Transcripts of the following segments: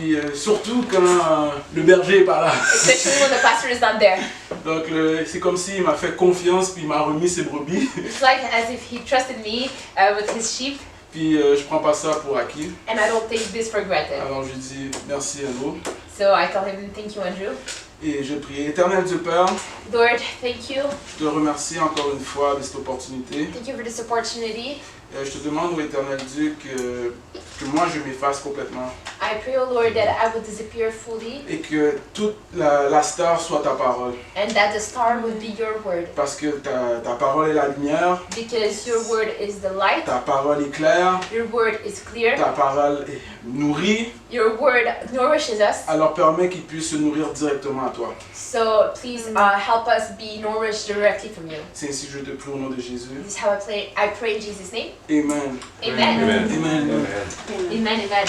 Puis surtout quand le berger est pas là. Especially when the pastor is not there. Donc c'est comme s'il m'a fait confiance puis il m'a remis ses brebis. It's like as if he trusted me with his sheep, Puis je prends pas ça pour acquis. and I don't take this for granted. Alors je dis merci Andrew. So I tell him, thank you, Andrew. Et je prie, Éternel Dieu Père, Lord, thank you. je te remercie encore une fois de cette opportunité. Thank you for this opportunity. Je te demande, ô Éternel Dieu, que moi je m'efface complètement. I pray, O Lord, that I will disappear fully, Et que toute la star soit ta parole. and that the star would be your word. Parce que ta parole est la lumière, Because your word is the light, ta parole est claire, your word is clear, ta parole nourrit. your word nourishes us. Alors permets qu'ils puissent se nourrir directement à toi. So please help us be nourished directly from you. C'est ainsi que je te prie au nom de Jésus. This is how I pray in Jesus' name. Amen. Amen. Amen. Amen. Amen.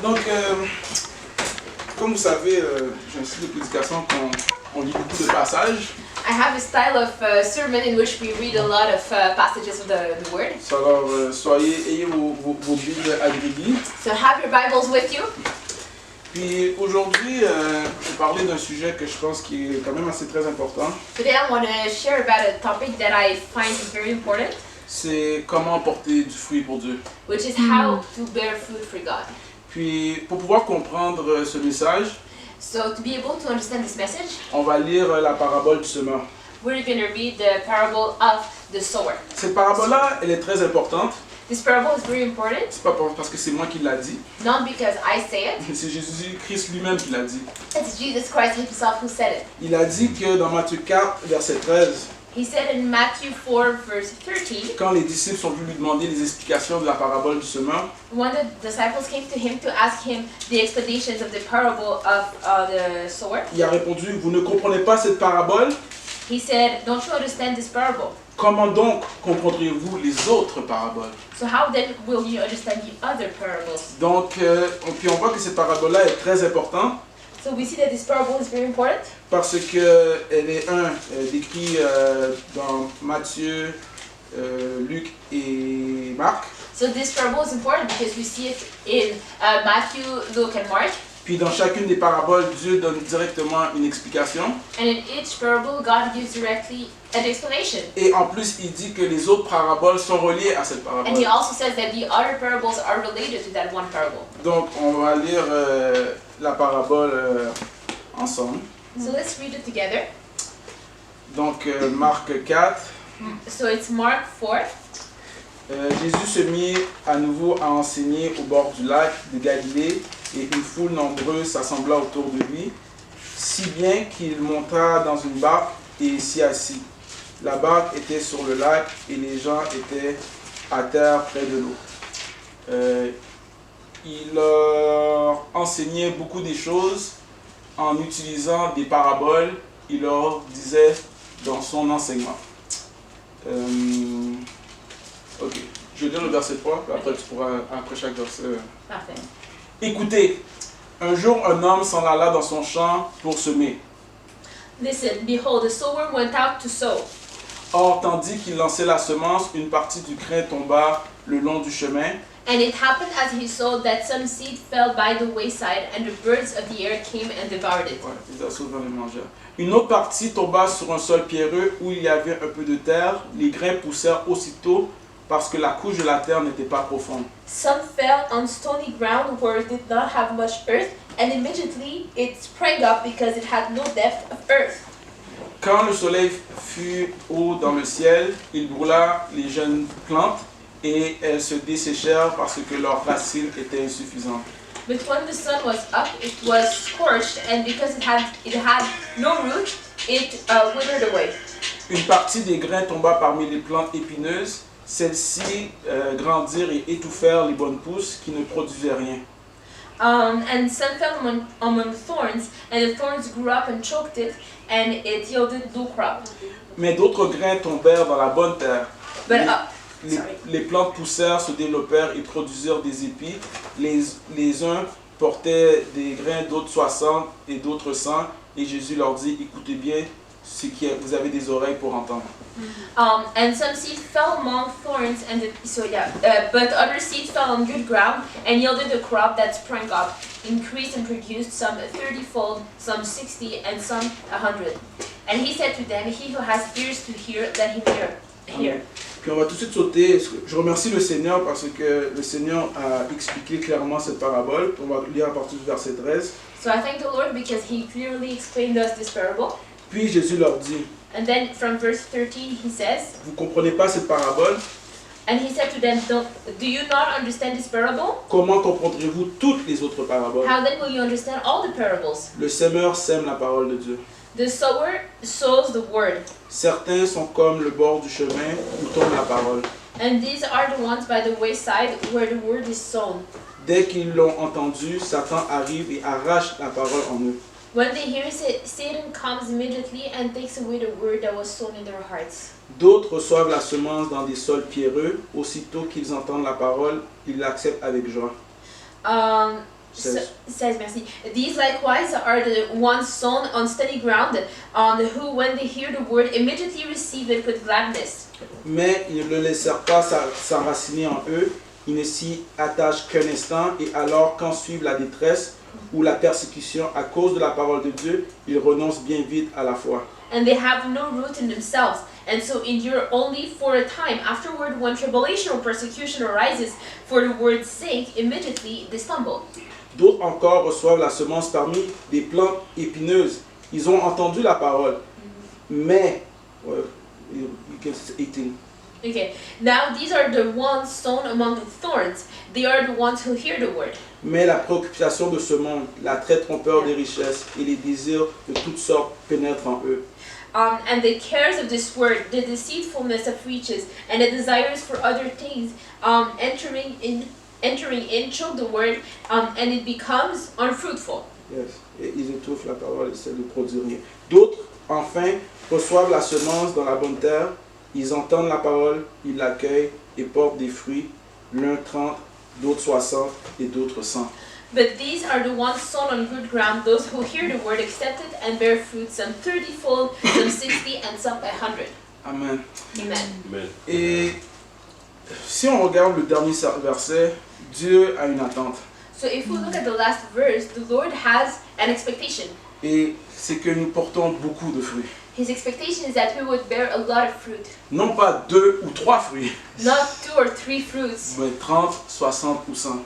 Donc, comme vous savez, j'ai un style de prédication qu'on lit beaucoup de passages. I have a style of sermon in which we read a lot of passages of the word. Alors, ayez vos Bibles agréées. So have your Bibles with you. Puis aujourd'hui, je vais parler d'un sujet que je pense qui est quand même assez très important. Today I want to share about a topic that I find very important, C'est comment porter du fruit pour Dieu. which is how to bear fruit for God. Puis, pour pouvoir comprendre ce message, So to be able to understand this message, on va lire la parabole du semeur. we're going to read the parable of the sower. Cette parabole-là, elle est très importante. This parable is very important, C'est pas parce que c'est moi qui l'a dit, not because I say it, mais c'est Jésus-Christ lui-même qui l'a dit. it's Jesus Christ himself who said it. Il a dit que dans Matthieu 4, verset 13, He said in Matthew 4 verse 13, quand les disciples sont venus lui demander les explications de la parabole du semeur, when the disciples came to him to ask him the explanations of the parable of the sower, il a répondu, vous ne comprenez pas cette parabole? he said, don't you understand this parable? Comment donc comprendrez-vous les autres paraboles? So how then will you understand the other parables? Donc, puis on voit que cette parabole-là est très importante So we see that this parable is very important parce qu'elle est décrite dans Matthieu, Luc et Marc. So this parable is important because we see it in Matthew, Luke, and Mark. Puis dans chacune des paraboles, Dieu donne directement une explication. And in each parable, God gives directly an explanation. Et en plus, il dit que les autres paraboles sont reliées à cette parabole. And he also says that the other parables are related to that one parable. Donc, on va lire la parabole ensemble. So let's read it together. Donc, Marc 4. So it's Mark 4. Jésus se mit à nouveau à enseigner au bord du lac de Galilée et une foule nombreuse s'assembla autour de lui, si bien qu'il monta dans une barque et s'y assit. La barque était sur le lac et les gens étaient à terre près de l'eau. Il leur enseignait beaucoup des choses en utilisant des paraboles. Il leur disait dans son enseignement. Ok, je vais lire le verset 3, puis après tu pourras, après chaque verset. Parfait. Écoutez, un jour un homme s'en alla dans son champ pour semer. Listen, behold, the sower went out to sow. Or, tandis qu'il lançait la semence, une partie du grain tomba le long du chemin. And it happened as he sowed that some seed fell by the wayside, and the birds of the air came and devoured it. Ouais, les oiseaux vinrent les manger. Une autre partie tomba sur un sol pierreux où il y avait un peu de terre. Les grains poussèrent aussitôt parce que la couche de la terre n'était pas profonde. Some fell on stony ground where it did not have much earth, and immediately it sprang up because it had no depth of earth. Quand le soleil fut haut dans le ciel, il brûla les jeunes plantes et elles se desséchèrent parce que leurs racines étaient insuffisantes. But when the sun was up, it was scorched, and because it had no root, it withered away. Une partie des grains tomba parmi les plantes épineuses. Celles-ci grandirent et étouffèrent les bonnes pousses qui ne produisaient rien. And some fell among thorns, and the thorns grew up and choked it, and it yielded no crop. Mais d'autres grains tombèrent dans la bonne terre. But Les plantes poussèrent, se développèrent et produisirent des épis. Les uns portaient des grains, d'autres 60 et d'autres 100. Et Jésus leur dit, écoutez bien vous avez des oreilles pour entendre. And some seed fell among thorns, and but other seed fell on good ground and yielded a crop that sprang up, increased and produced some 30-fold, some 60, and some 100. And he said to them, He who has ears to hear, let him hear. Puis on va tout de suite sauter. Je remercie le Seigneur parce que le Seigneur a expliqué clairement cette parabole. On va lire à partir du verset 13. So I thank the Lord because He clearly explained us this parable. Puis Jésus leur dit, And then from verse 13 He says, vous ne comprenez pas cette parabole? and He said to them, Do you not understand this parable? Comment comprendrez-vous toutes les autres paraboles? How then will you understand all the parables? Le semeur sème la parole de Dieu. The sower sows the word, Certains sont comme le bord du chemin où tombe la parole. and these are the ones by the wayside where the word is sown. Dès qu'ils l'ont entendu, Satan arrive et arrache la parole en eux. When they hear it, Satan comes immediately and takes away the word that was sown in their hearts. D'autres reçoivent la semence dans des sols pierreux. Aussitôt qu'ils entendent la parole, ils l'acceptent avec joie. Says merci. These likewise are the ones sown on steady ground, who when they hear the word immediately receive it with gladness. Mais ils ne le laissèrent pas s'enraciner en eux. Ils ne s'y attachent qu'un instant et alors quand suivent la détresse ou la persécution à cause de la parole de Dieu, ils renoncent bien vite à la foi. And they have no root in themselves, and so endure only for a time. Afterward, when tribulation or persecution arises for the word's sake, immediately they stumble. D'autres encore reçoivent la semence parmi des plantes épineuses. Ils ont entendu la parole, mais... it's 18. Okay, now these are the ones sown among the thorns. They are the ones who hear the word. Mais la préoccupation de ce monde, l'attrait trompeur des richesses et les désirs de toutes sortes pénètrent en eux. And the cares of this world, the deceitfulness of riches, and the desires for other things, entering in, choke the word, and it becomes unfruitful. Yes. Et ils étouffent la parole et essaient de produire rien. D'autres, enfin, reçoivent la semence dans la bonne terre. Ils entendent la parole, ils l'accueillent et portent des fruits, l'un 30, d'autres 60 et d'autres 100. But these are the ones sown on good ground, those who hear the word, accept it, and bear fruit, some 30-fold, some 60, and some 100. Amen. Amen. Et si on regarde le dernier verset, Dieu a une attente. So if we look at the last verse, the Lord has an expectation. Et c'est que nous portons beaucoup de fruits. His expectation is that we would bear a lot of fruit. Non pas 2 ou 3 fruits, Not 2 or 3 fruits, mais 30, 60 ou 100.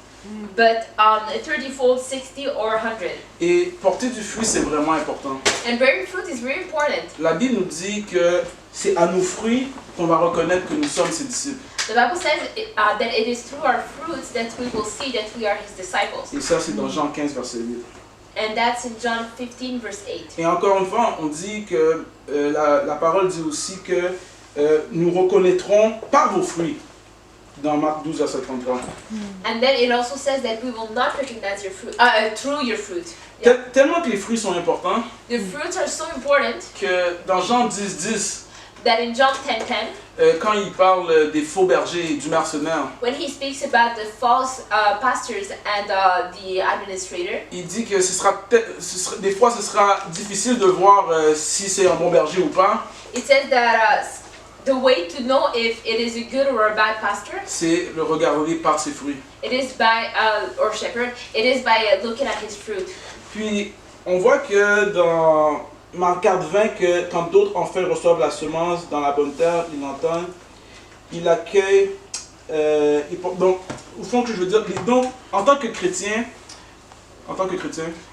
but 30-fold, 60, or 100. Et porter du fruit, c'est vraiment important. And bearing fruit is very important. La Bible nous dit que c'est à nos fruits qu'on va reconnaître que nous sommes ses disciples. The Bible says that it is through our fruits that we will see that we are His disciples. Et ça, c'est dans Jean 15, verset 8. And that's in John 15, verse 8. Et encore une fois, on dit que la parole dit aussi que nous reconnaîtrons par vos fruits. Dans Marc 12, verset 33. And then it also says that we will not recognize your fruit through your fruit. Yeah. Tellement que les fruits sont importants The fruits are so important que dans Jean 10, 10, that in John 10:10, quand il parle des faux bergers et du mercenaire, when he speaks about the false pastors and the administrator, il dit que des fois ce sera difficile de voir si c'est un bon berger ou pas. it says that the way to know if it is a good or a bad pastor, C'est le regarder par ses fruits. it is by or shepherd, it is by looking at his fruit. Puis on voit que dans Marc 4, 20, que quand d'autres enfin reçoivent la semence dans la bonne terre, ils l'entendent, ils l'accueillent. Donc, au fond, que je veux dire, donc, en tant que chrétien,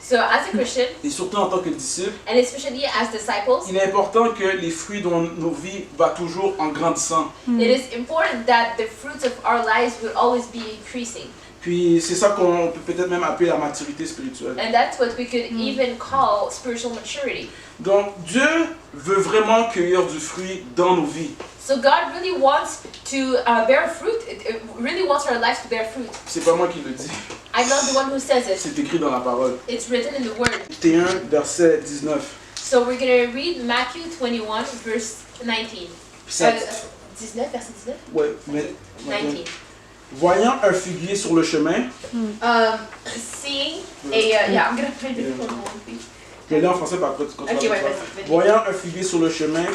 So as a Christian, et surtout en tant que disciple, and especially as disciples, il est important que les fruits de nos vies vont toujours en grandissant. it is important that the fruits of our lives will always be increasing. Puis c'est ça qu'on peut peut-être même appeler la maturité spirituelle. And that's what we could even call spiritual maturity. Donc Dieu veut vraiment cueillir du fruit dans nos vies. So God really wants to bear fruit, it really wants our lives to bear fruit. C'est pas moi qui le dis, I'm not the one who says it. c'est écrit dans la parole. It's written in the Word. 21, verset 19. So we're going to read Matthew 21, verse 19. 19, verset 19? Ouais, mais 19. voyant un figuier sur le chemin, Seeing a, yeah, I'm going to print it for one, please. Je lis en français, par après tu continues. Ok, ouais, vas-y. Voyant un figuier sur le chemin,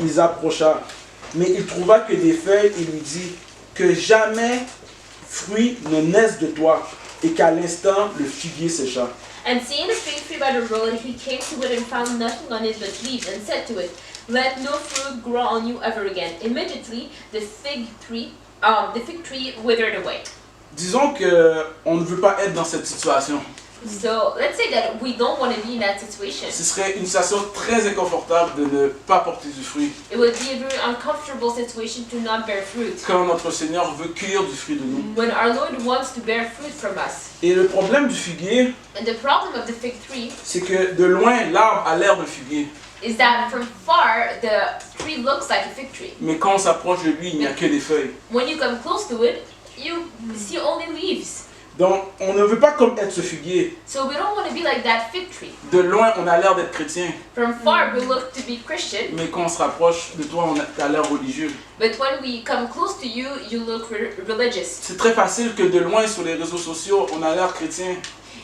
il s'approcha. Mais il trouva que des feuilles et lui dit que jamais fruit ne naisse de toi. Et qu'à l'instant, le figuier sécha. And seeing a fig tree by the road, he came to it and found nothing on it but leaves, and said to it, "Let no fruit grow on you ever again." Immediately, the fig tree withered away. Disons qu'on ne veut pas être dans cette situation. So let's say that we don't want to be in that situation. Ce serait une situation très inconfortable de ne pas porter du fruit. It would be a very uncomfortable situation to not bear fruit. Quand notre Seigneur veut cueillir du fruit de nous. When our Lord wants to bear fruit from us. Et le problème du figuier, And the problem of the fig tree, c'est que de loin, l'arbre a l'air d'un figuier. is that from far the tree looks like a fig tree. Mais quand on s'approche de lui, il n'y a que des feuilles. When you come close to it, you see only leaves. Donc, on ne veut pas comme être ce figuier. So we don't want to be like that fig tree. De loin, on a l'air d'être chrétien. From far we look to be Christian, Mais quand on se rapproche de toi, on a l'air religieux. but when we come close to you, you look religious. C'est très facile que de loin, sur les réseaux sociaux, on a l'air chrétien.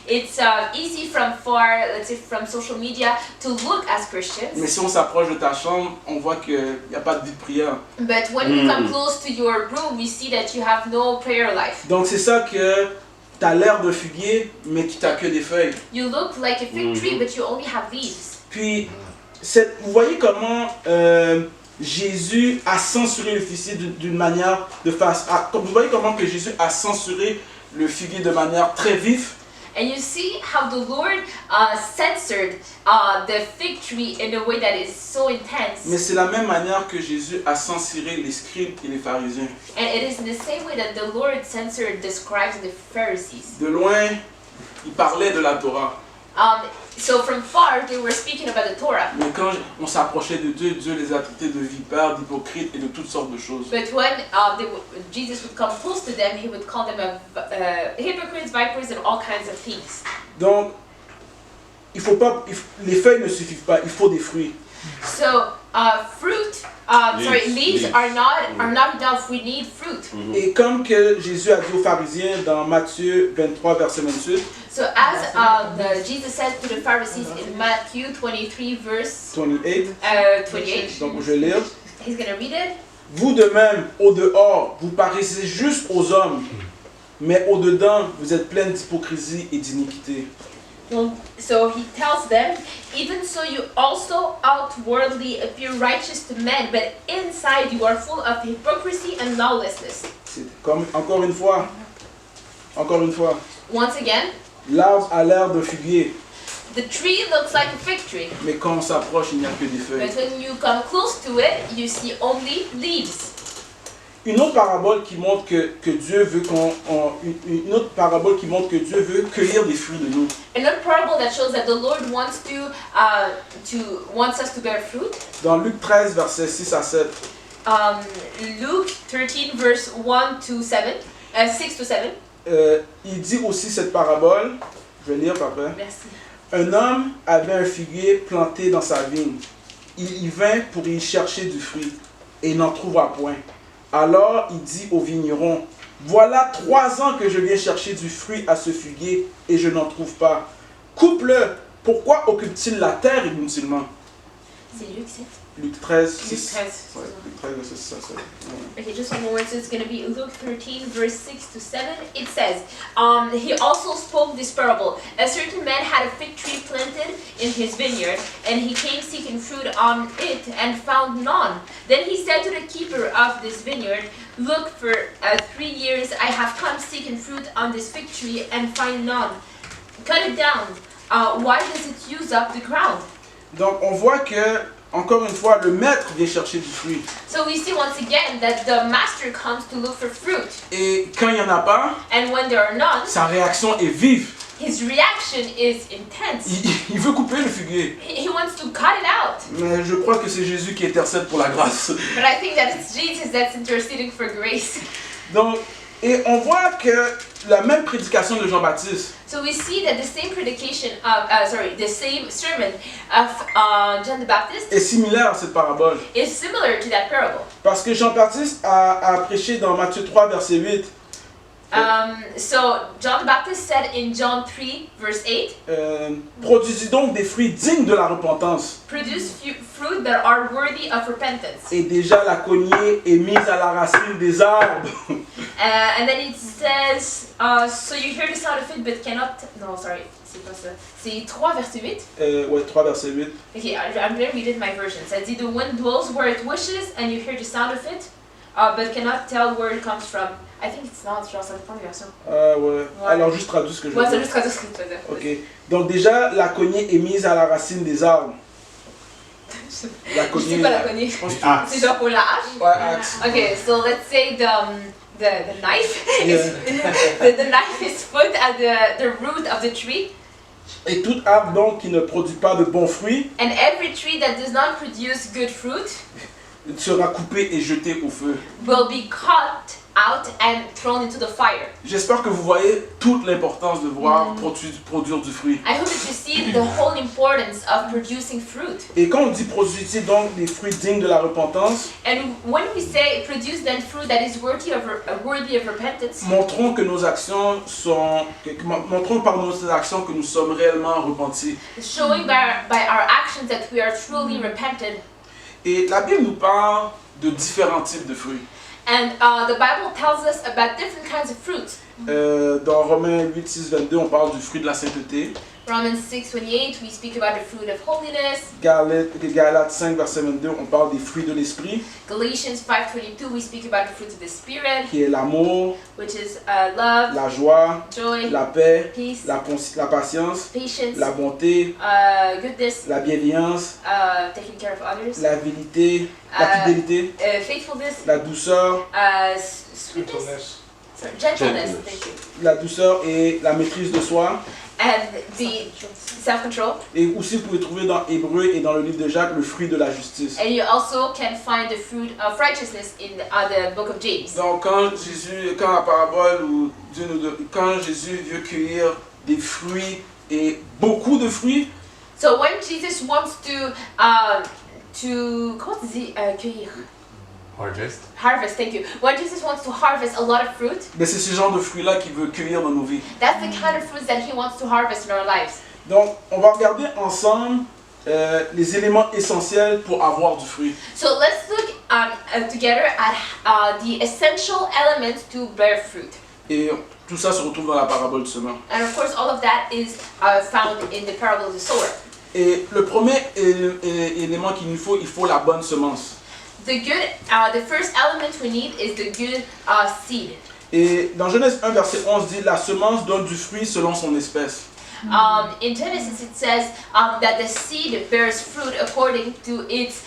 It's easy from far, let's say from social media, to look as Christians. Mais si on s'approche de ta chambre, on voit qu'il n'y a pas de vie de prière. But when we come close to your room, we see that you have no prayer life. Donc c'est ça que tu as l'air de figuier, mais tu n'as que des feuilles. You look like a fig tree, but you only have leaves. Puis, vous voyez comment Jésus a censuré le figuier d'une manière de face. Vous voyez comment que Jésus a censuré le figuier de manière très vive. And you see how the Lord censored the fig tree in a way that is so intense. Mais c'est la même manière que Jésus a censuré les scribes et les pharisiens. And it is in the same way that the Lord censored the scribes and the Pharisees. De loin, il parlait de la Torah. So from far, they were speaking about the Torah. Mais quand on s'approchait de Dieu, Dieu les a traités de vipères, d'hypocrites et de toutes sortes de choses. But when Jesus would come close to them, he would call them hypocrites, vipers, and all kinds of things. Donc, les feuilles ne suffisent pas, il faut des fruits. So leaves are not enough. We need fruit. Et comme que Jésus a dit aux pharisiens dans Matthieu 23, verset 28, So as Jesus said to the Pharisees in Matthew 23, verse 28, donc je vais lire. he's going to read it. Vous de même, au dehors, vous paraissez juste aux hommes, mais au dedans, vous êtes pleins d'hypocrisie et d'iniquité. So he tells them, even so you also outwardly appear righteous to men, but inside you are full of hypocrisy and lawlessness. C'est comme, encore une fois, Once again, l'arbre a l'air d'un figuier, the tree looks like a fig tree, mais quand on s'approche, il n'y a que des feuilles. but when you come close to it, you see only leaves. Une autre parabole qui montre que Dieu veut Dieu veut cueillir des fruits de nous. Another parable that shows that the Lord wants us to bear fruit. Dans Luc 13, versets 6 à 7. Luke 13 verse 1 to 7, 6 to 7. Il dit aussi cette parabole, je vais lire après. Merci. Un homme avait un figuier planté dans sa vigne. Il y vint pour y chercher du fruit et n'en trouva point. Alors il dit au vigneron, voilà 3 ans que je viens chercher du fruit à ce figuier et je n'en trouve pas. Coupe-le, pourquoi occupe-t-il la terre inutilement? C'est Luc 7. Luc 13, Luc 6. 13. Ouais, Luc 13, verset 6 à 7. Ouais. Okay, just one more. So it's going to be Luke 13, verse 6 to 7. It says, he also spoke this parable. A certain man had a fig tree planted in his vineyard, and he came seeking fruit on it and found none. Then he said to the keeper of this vineyard, look, for 3 years I have come seeking fruit on this fig tree and find none. Cut it down. Why does it use up the ground? Donc on voit que, encore une fois, le maître vient chercher du fruit. So we see once again that the master comes to look for fruit. Et quand il n'y en a pas, And when there are none, sa réaction est vive. his reaction is intense. Il veut couper le figuier. He wants to cut it out. Mais je crois que c'est Jésus qui intercède pour la grâce. But I think that it's Jesus that's interceding for grace. Donc, et on voit que la même prédication de Jean-Baptiste So we see that the same predication of, the same sermon of John the Baptist est similaire à cette parabole. is similar to that parable. Parce que Jean-Baptiste a prêché dans Matthieu 3, verset 8. So John the Baptist said in John 3 verse 8, produisez donc des fruits dignes de la repentance. produce fruit that are worthy of repentance. Et déjà la cognée est mise à la racine des arbres. And then it says, so you hear the sound of it but cannot... No, sorry, c'est pas ça. C'est 3 verset 8. Ouais, 3 verset 8. Okay, I'm going to read it in my version. It says, the wind blows where it wishes and you hear the sound of it, but cannot tell where it comes from. I think it's not, genre ça dépend des versions. Ouais. Alors juste traduis ce que je veux Ouais, dire. c'est juste traduire ce que tu veux dire. Ok. Donc déjà la cognée est mise à la racine des arbres. La Je sais cognée. pas la cognée. Je pense que C'est genre pour la hache. ouais, axe. Okay, so let's say the knife Yeah. is, the knife is put at the root of the tree, Et tout arbre donc qui ne produit pas de bons fruits and every tree that does not produce good fruit sera coupé et jeté au feu. will be cut out and thrown into the fire. J'espère que vous voyez toute l'importance de voir produire du fruit. I hope that you see the whole importance of producing fruit. Et quand on dit produisez donc des fruits dignes de la repentance, And when we say produce then fruit that is worthy of repentance, montrons que nos actions sont, montrons par nos actions que nous sommes réellement repentis. showing by our actions that we are truly repentant. Et la Bible nous parle de différents types de fruits. And the Bible tells us about different kinds of fruits. Dans Romains 8, 6, 22, on parle du fruit de la sainteté. Romans 6:28, we speak about the fruit of holiness. Galates 5, verset 22, on parle des fruits de l'esprit, Galatians 5:22, we speak about the fruit of the Spirit, qui est l'amour, which is love, la joie, joy, la paix, peace, la patience, patience, la bonté, goodness, la bienveillance, taking care of others, la fidélité, la fidélité, faithfulness, la douceur, sweetness, sorry, gentleness, thank you, la douceur et la maîtrise de soi. and the self-control. Et aussi, vous pouvez trouver dans Hébreu et dans le livre de Jacques le fruit de la justice. And you also can find the fruit of righteousness in the book of James. Donc, quand la parabole ou Dieu quand Jésus veut cueillir des fruits et beaucoup de fruits, So when Jesus wants to comment on dit cueillir? Harvest, thank you. When Jesus wants to harvest a lot of fruit, ben c'est ce genre de fruits-là qu'il veut cueillir dans nos vies. that's the kind of fruits that he wants to harvest in our lives. Donc, on va regarder ensemble les éléments essentiels pour avoir du fruit. So let's look together at the essential elements to bear fruit. Et tout ça se retrouve dans la parabole du semeur. And of course, all of that is found in the parable of the sower. Et le premier élément qu'il nous faut, il faut la bonne semence. The first element we need is the good seed. Et dans Genèse 1, verset 11, dit la semence donne du fruit selon son espèce. In Genesis, it says that the seed bears fruit according to its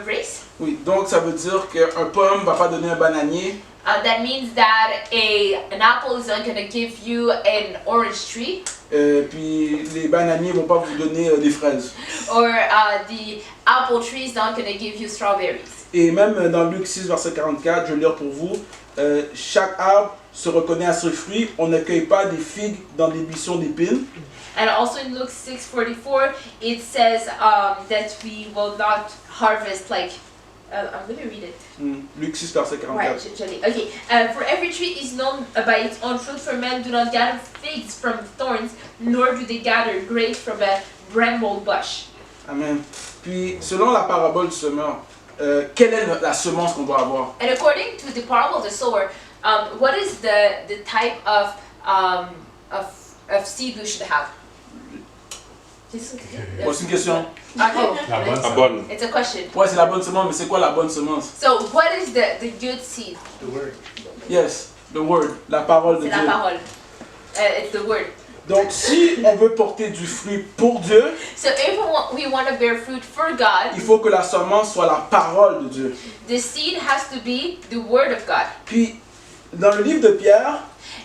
race. Oui, donc ça veut dire qu'un pomme ne va pas donner un bananier. That means that an apple is not going to give you an orange tree. Puis les bananiers ne vont pas vous donner des fraises. Or the apple tree is not going to give you strawberries. Et même dans Luc 6, verset 44, je vais lire pour vous, chaque arbre se reconnaît à ses fruits, on ne cueille pas des figues dans des buissons d'épines. And also in Luke 6:44, it says that we will not harvest like. I'm going to read it. Luc 6, verset 44. Right, okay. For every tree is known by its own fruit, for men do not gather figs from thorns, nor do they gather grapes from a bramble bush. Amen. Puis, selon la parabole du semeur, quelle est la semence qu'on doit avoir? And according to the parable of the sower, what is the type of seed we should have? Ouais, c'est une question. Oh, La bonne. it's a question. Ouais, c'est la bonne semence, mais c'est quoi la bonne semence? So, what is the good seed? Yes, the word, la parole de C'est Dieu. la parole. It's the word. Donc, si on veut porter du fruit pour Dieu, So, if we want to bear fruit for God, il faut que la semence soit la parole de Dieu. the seed has to be the word of God. Puis, dans le livre de Pierre,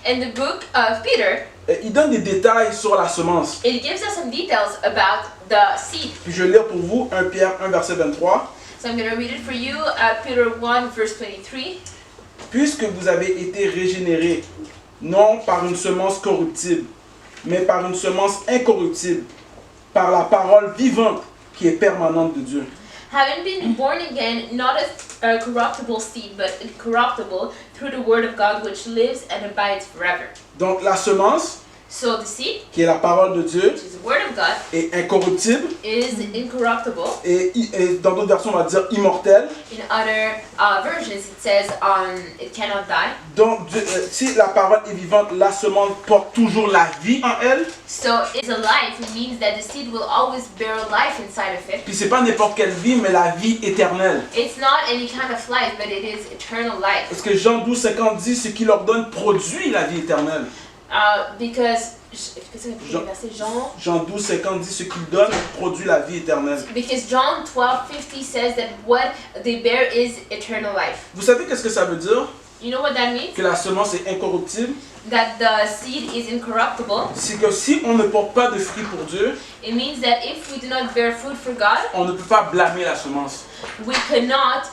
In the book of Peter, il donne des détails sur la semence. it gives us some details about the seed. Puis je vais lire pour vous 1 Pierre 1 verset 23. So I'm going to read it for you, Peter 1 verse 23. Puisque vous avez été régénérés, non par une semence corruptible, mais par une semence incorruptible, par la parole vivante qui est permanente de Dieu. Having been born again, not corruptible seed, but incorruptible through the word of God which lives and abides forever. Donc la semence, So the seed, qui est la parole de Dieu, which is the word of God, est incorruptible is incorruptible. et dans d'autres versions on va dire immortelle. In other versions it says it cannot die. Donc si la parole est vivante, la semence porte toujours la vie en elle. So it's alive. It means that the seed will always bear life inside of it. Puis c'est pas n'importe quelle vie, mais la vie éternelle. It's not any kind of life, but it is eternal life. Parce que Jean 12:50 dit ce qui leur donne produit la vie éternelle. Because Jean 12:50 dit ce qu'il donne produit la vie éternelle. Because John 12:50 says that what they bear is eternal life. Vous savez qu'est-ce que ça veut dire? You know what that means? Que la semence est incorruptible. That the seed is incorruptible. C'est que si on ne porte pas de fruits pour Dieu, It means that if we do not bear fruit for God, on ne peut pas blâmer la semence. we cannot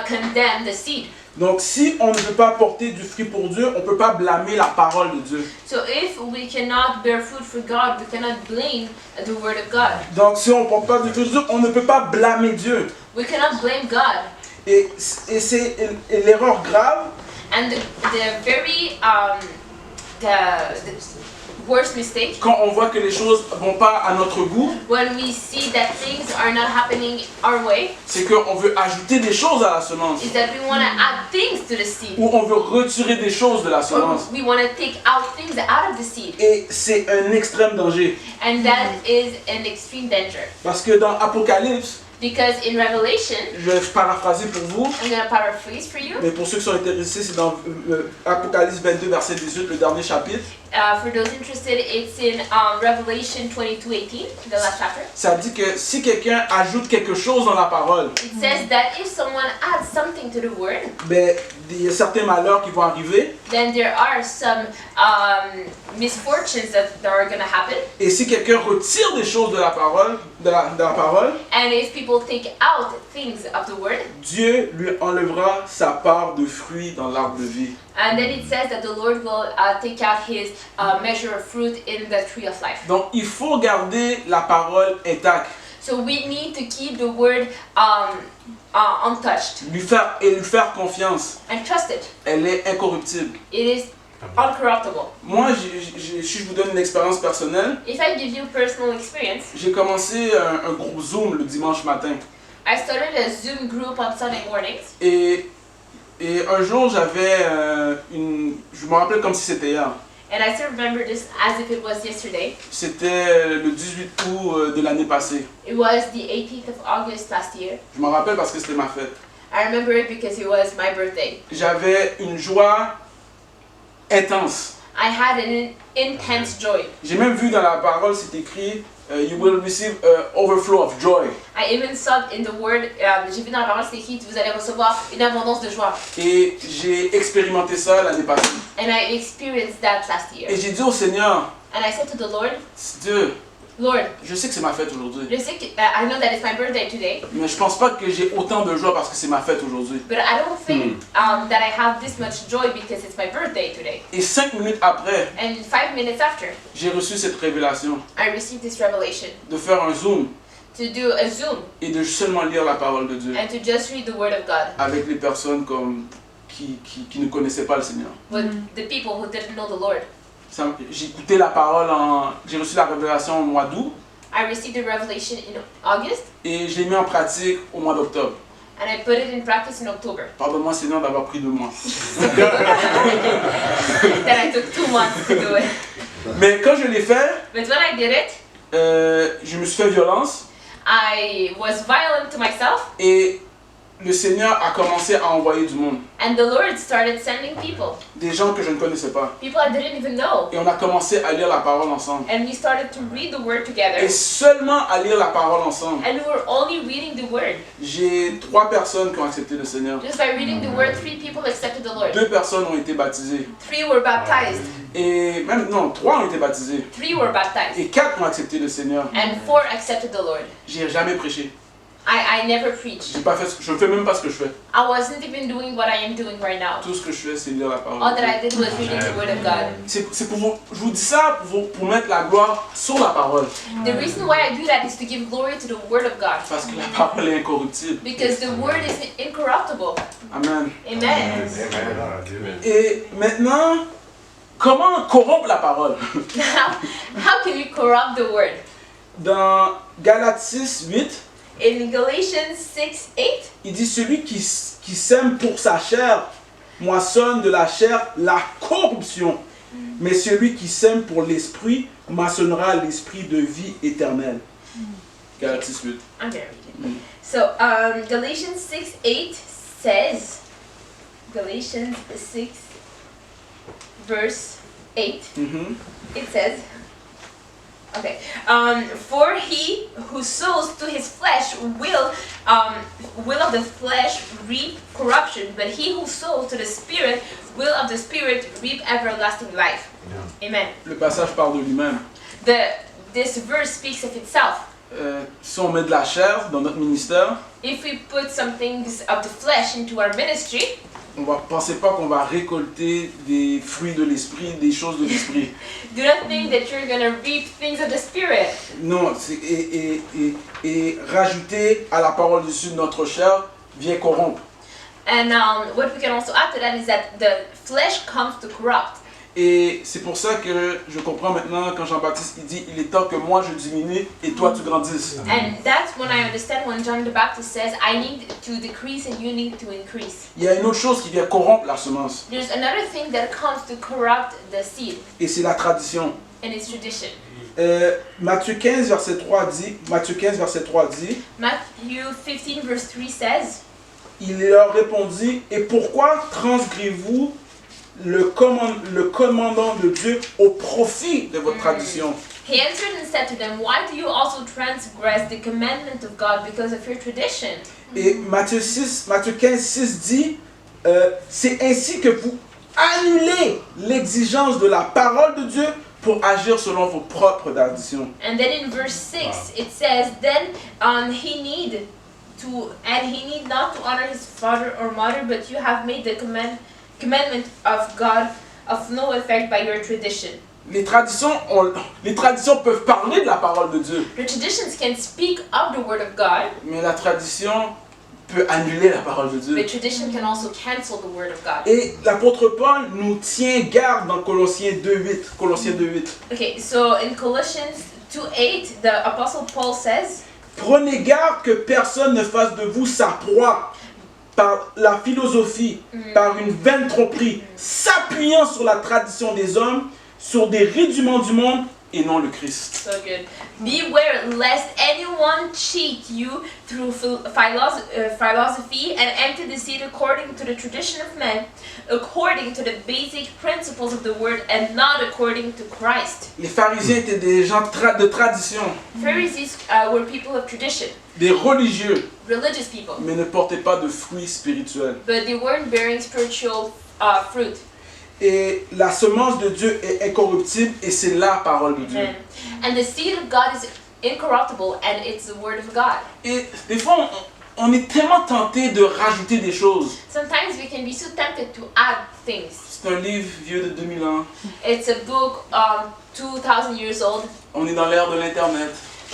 condemn the seed. Donc si on ne peut pas porter du fruit pour Dieu, on ne peut pas blâmer la parole de Dieu. So if we cannot bear fruit for God, we cannot blame the word of God. Donc si on ne porte pas du fruit pour Dieu, on ne peut pas blâmer Dieu. We cannot blame God. Et c'est l'erreur grave. And the very the worst mistake, quand on voit que les choses ne vont pas à notre goût, when we see that things are not happening our way, c'est qu'on veut ajouter des choses à la semence. is that we want to add things to the seed. Ou on veut retirer des choses de la Or semence. we want to take out things out of the seed. Et c'est un extrême danger. And that is an extreme danger. Parce que dans Apocalypse, Because in Revelation, je vais paraphraser pour vous, I'm going to paraphrase for you. mais pour ceux qui sont intéressés, c'est dans Apocalypse 22, verset 18, le dernier chapitre. For those interested, it's in Revelation 22:18, the last chapter. Ça dit que si quelqu'un ajoute quelque chose dans la parole, It says that if someone adds something to the word, ben, il y a certains malheurs qui vont arriver. then there are some misfortunes that are going to happen. Et si quelqu'un retire des choses de la parole, de la parole, And if people take out things of the word, Dieu lui enlèvera sa part de fruits dans l'arbre de vie. and then it says that the Lord will take out his measure of fruit in the tree of life. Donc il faut garder la parole intacte, So we need to keep the word untouched lui faire confiance. and trust it. Elle est incorruptible. It is uncorruptible. Moi, si je vous donne une expérience personnelle, If I give you personal experience, j'ai commencé un groupe Zoom le dimanche matin. I started a Zoom group on Sunday mornings. Et un jour, j'avais je me rappelle comme si c'était hier. And I still remember this as if it was yesterday. C'était le 18 août de l'année passée. It was the 18th of August last year. Je m'en rappelle parce que c'était ma fête. I remember it because it was my birthday. J'avais une joie intense. I had an intense joy. J'ai même vu dans la parole, c'est écrit You will receive overflow of joy. I even saw in the word, j'ai vu dans la parole, c'est écrit, vous allez recevoir une abondance de joie. Et j'ai expérimenté ça l'année passée. And I experienced that last year. Et j'ai dit au Seigneur, And I said to the Lord, Dieu, Lord, je sais que c'est ma fête aujourd'hui. je sais que, I know that it's my birthday today, Mais je pense pas que j'ai autant de joie parce que c'est ma fête aujourd'hui. but I don't think that I have this much joy because it's my birthday today. Et 5 minutes après, And 5 minutes after, j'ai reçu cette révélation I received this revelation de faire un Zoom to do a Zoom et de seulement lire la parole de Dieu and to just read the word of God avec les personnes qui ne connaissaient pas le Seigneur. with the people who didn't know the Lord. J'ai écouté la parole, j'ai reçu la révélation au mois d'août I received the revelation in August et je l'ai mis en pratique au mois d'octobre. and I put it in practice in October. Pardonne-moi Seigneur d'avoir pris 2 mois. Then I took 2 months to do it. Mais quand je l'ai fait, But when I did it, je me suis fait violence I was violent to myself, et le Seigneur a commencé à envoyer du monde. and the Lord started sending people, Des gens que je ne connaissais pas. people I didn't even know. Et on a commencé à lire la parole ensemble. And we started to read the word together, Et seulement à lire la parole ensemble, and we were only reading the word. j'ai 3 personnes qui ont accepté le Seigneur. Just by reading the word, 3 people accepted the Lord. 2 personnes ont été baptisées. 3 were baptized. Et même, non, 3 ont été baptisées. 3 were baptized. Et 4 ont accepté le Seigneur. And 4 accepted the Lord. J'ai jamais prêché. I never preached. Je ne fais même pas ce que je fais. I wasn't even doing what I am doing right now. Tout ce que je fais, c'est lire la parole. All de that Dieu. I did was reading the Word of God. C'est pour vous, je vous dis ça pour mettre la gloire sur la parole. The reason why I do that is to give glory to the Word of God. Parce que la parole est incorruptible. Because the Word is incorruptible. Amen. Amen. Et maintenant, comment corrompre la parole? How can you corrupt the Word? Dans Galates 6, 8, In Galatians 6:8, il dit celui qui sème pour sa chair moissonne de la chair la corruption. Mais celui qui sème pour l'esprit moissonnera l'esprit de vie éternelle. Galates 8. I'm gonna read it. So Galatians 6:8 says, Galatians 6 verse 8, it says, okay, for he who sows to his flesh will of the flesh reap corruption, but he who sows to the Spirit will of the Spirit reap everlasting life. Yeah. Amen. Le passage parle de lui-même. This verse speaks of itself. Si on met de la chair dans notre ministère, If we put some things of the flesh into our ministry, pensez pas qu'on va récolter des fruits de l'esprit, des choses de l'esprit. do not think that you're gonna reap things of the Spirit. Non, et rajouter à la parole de Dieu notre chair vient corrompre. And what we can also add to that is that the flesh comes to corrupt. Et c'est pour ça que je comprends maintenant quand Jean-Baptiste il dit il est temps que moi je diminue et toi tu grandisses. And that's when I understand when John the Baptist says, I need to decrease and you need to increase. Il y a une autre chose qui vient corrompre la semence. There's another thing that comes to corrupt the seed, Et c'est la tradition. and it's tradition. Matthieu 15 verset 3 dit, Matthew 15 verse 3 says, il leur répondit, et pourquoi transgressez-vous le commandement de Dieu au profit de votre tradition? He answered and said to them, why do you also transgress the commandment of God because of your tradition? Et Matthieu 15, 6 dit, c'est ainsi que vous annulez l'exigence de la parole de Dieu pour agir selon vos propres traditions. And then in verse 6 it says, then he need not to honor his father or mother, but you have made the commandment of God of no effect by your tradition. Les traditions peuvent parler de la parole de Dieu, The traditions can speak of the word of God, mais la tradition peut annuler la parole de Dieu. but tradition can also cancel the word of God. Et l'apôtre Paul nous tient garde dans Colossiens 2:8. Okay, so in Colossians 2:8, the Apostle Paul says, prenez garde que personne ne fasse de vous sa proie par la philosophie, par une vaine tromperie, s'appuyant sur la tradition des hommes, sur des rudiments du monde et non le Christ. so good. Beware lest anyone cheat you through philosophy and empty deceit according to the tradition of men, according to the basic principles of the word and not according to Christ. Les pharisiens étaient des gens de tradition, Pharisees were people of tradition, des religieux, religious people, mais ne portaient pas de fruits spirituels. but they weren't bearing spiritual fruit. Et la semence de Dieu est incorruptible et c'est la parole de Dieu. And the seed of God is incorruptible and it's the word of God. Et des fois, on est tellement tenté de rajouter des choses. Sometimes we can be so tempted to add things. C'est un livre vieux de 2000 ans. It's a book 2000 years old. On est dans l'ère de l'Internet.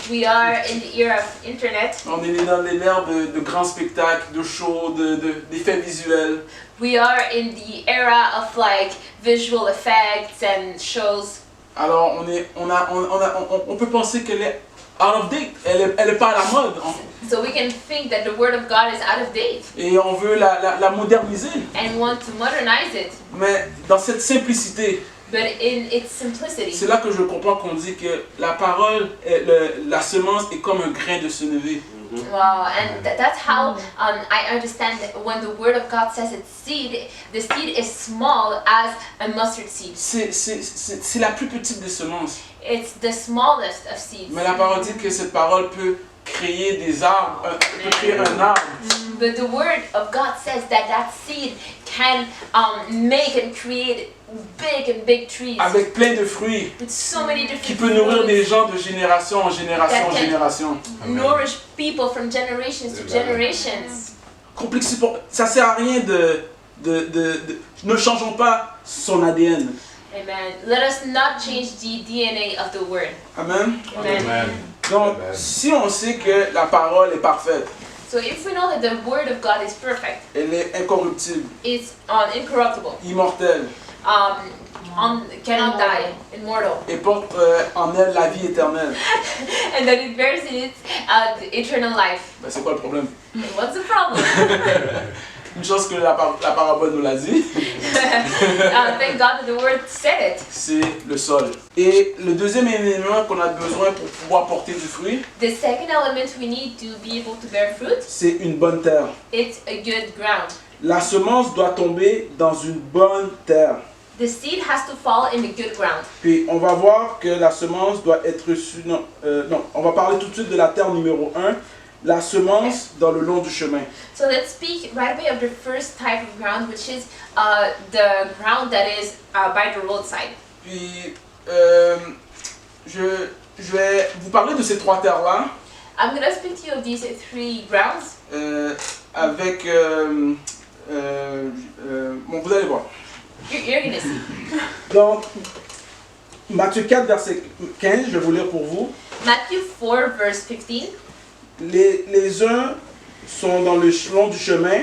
We are in the era of internet. On est dans l'ère de grands spectacles, de shows, d'effets visuels. We are in the era of like visual effects and shows. Alors on peut penser qu'elle est out of date, elle est pas à la mode. So we can think that the word of God is out of date Et on veut la moderniser. and want to modernize it. Mais dans cette simplicité, But in its simplicity, c'est là que je comprends qu'on dit que la parole, la semence est comme un grain de sénévé. wow, and that's how I understand that when the word of God says it's seed, the seed is small as a mustard seed. C'est la plus petite des semences. It's the smallest of seeds. Mais la parole dit que cette parole peut créer des arbres, peut créer un arbre. But the word of God says that that seed can make and create big trees avec plein de fruits with so many qui different peut nourrir des fruits gens de génération en génération en That can- génération. nourish people from generations to generations. Ça sert à rien ne changeons pas son ADN. Amen. Let us not change the DNA of the word. Amen. Amen. Donc, Amen. si on sait que la parole est parfaite, So if we know that the word of God is perfect, elle est incorruptible, it's incorruptible, immortelle cannot die, immortal, et porte en elle la vie éternelle, and that it bears in it the eternal life. ben, c'est quoi le problème? And what's the problem? Une chose que la parabole nous l'a dit, Thank God that the word said it. c'est le sol. Et le deuxième élément qu'on a besoin pour pouvoir porter du fruit, The second element we need to be able to bear fruit, c'est une bonne terre. it's a good ground. La semence doit tomber dans une bonne terre. The seed has to fall in a good ground. Puis on va voir que la semence doit être reçue. Non, on va parler tout de suite de la terre numéro 1, la semence dans le long du chemin. So let's speak right away of the first type of ground, which is the ground that is by the roadside. Puis je vais vous parler de ces trois terres-là I'm going to speak to you of these three grounds. avec. Bon, vous allez voir. You're going to see. Donc, Matthieu 4, verset 15, je vais vous lire pour vous. Matthew 4, verse 15. Les uns sont dans le long du chemin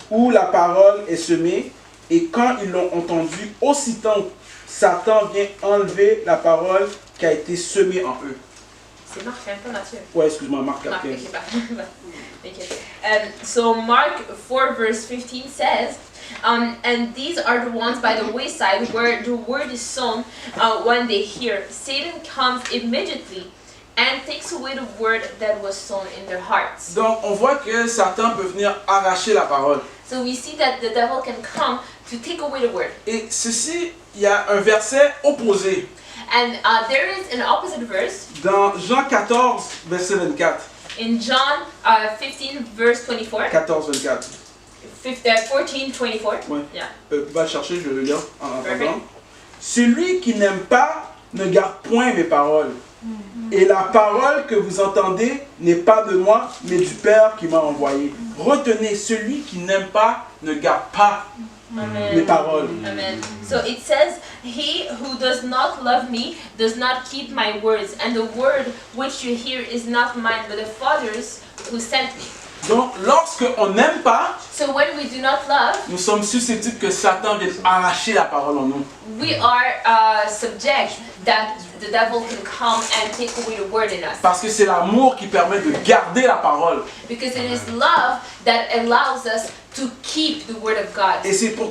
où la parole est semée, et quand ils l'ont entendu, aussitôt Satan vient enlever la parole qui a été semée en eux. C'est Marc, hein, pas Matthieu. Ouais, excuse-moi, Marc 4, Mark, 15. okay, okay. So Mark 4 verse 15 says, and these are the ones by the wayside where the word is sown. When they hear, Satan comes immediately and takes away the word that was sown in their hearts. Donc, on voit que Satan peut venir arracher la parole. So we see that the devil can come to take away the word. Et ceci, il y a un verset opposé. And there is an opposite verse Dans Jean 14, verset 24. in John 15 verse 24. 14, 24. 14, 24. Ouais. Yeah. Va le chercher, je vais le lire en attendant. Perfect. Celui qui n'aime pas ne garde point mes paroles. Et la parole que vous entendez n'est pas de moi, mais du Père qui m'a envoyé. Retenez, celui qui n'aime pas ne garde pas Amen. mes paroles. Amen. So it says, he who does not love me does not keep my words, and the word which you hear is not mine, but the Father's who sent me. Donc, lorsque on n'aime pas, So when we do not love, nous sommes susceptibles que Satan vienne arracher la parole en nous. we are subject that the devil can come and take away the word in us. Parce que c'est l'amour qui permet de garder la parole. Because it is love that allows us to keep the word of God.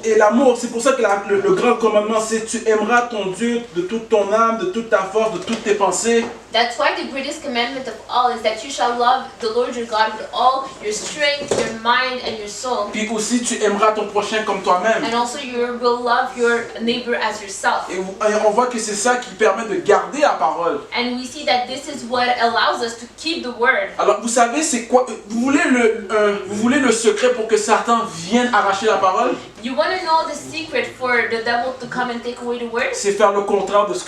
Et l'amour, c'est pour ça que le grand commandement, c'est tu aimeras ton Dieu de toute ton âme, de toute ta force, de toutes tes pensées. That's why the greatest commandment of all is that you shall love the Lord your God with all your strength, your mind, and your soul. Puis aussi, tu aimeras ton prochain comme toi-même. And also you will love your neighbor as yourself. Et on voit que c'est ça qui permet de garder la parole. And we see that this is what allows us to keep the word. Alors, vous savez, c'est quoi? Vous voulez le secret pour que Satan vienne arracher la parole? You want to know the secret for the devil to come and take away the word? C'est faire le contraire de ce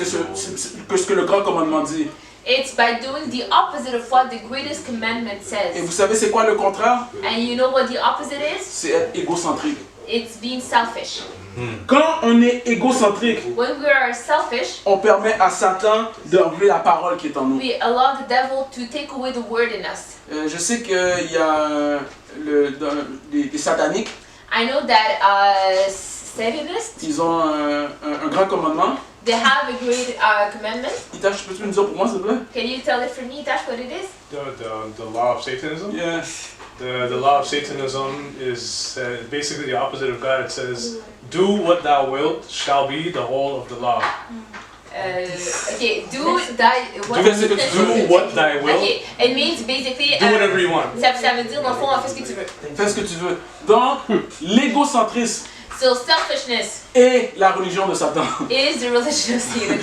que le grand commandement dit. It's by doing the opposite of what the greatest commandment Et says. vous savez, c'est quoi le contraire? And you know what the opposite is? C'est être égocentrique. It's being selfish. Quand on est égocentrique, When we are selfish, on permet à Satan d'enlever la parole qui est en nous. we allow the devil to take away the word in us. Je sais qu'il y a les sataniques, I know that Satanists, ils ont un grand commandement. they have a great commandment. Itash, peux-tu me dire pour moi, s'il te plaît? Can you tell it for me, Tash, what it is? The law of Satanism? Yes. The law of Satanism is basically the opposite of God. It says, do what thou wilt shall be the whole of the law. Okay, do what thy will. Okay, it means basically. Do whatever you want. Ça veut dire, dans le fond, fais ce que tu veux. Fais ce que tu veux. Donc, l'égocentrisme, So selfishness est la religion de Satan. is the religion of Satan.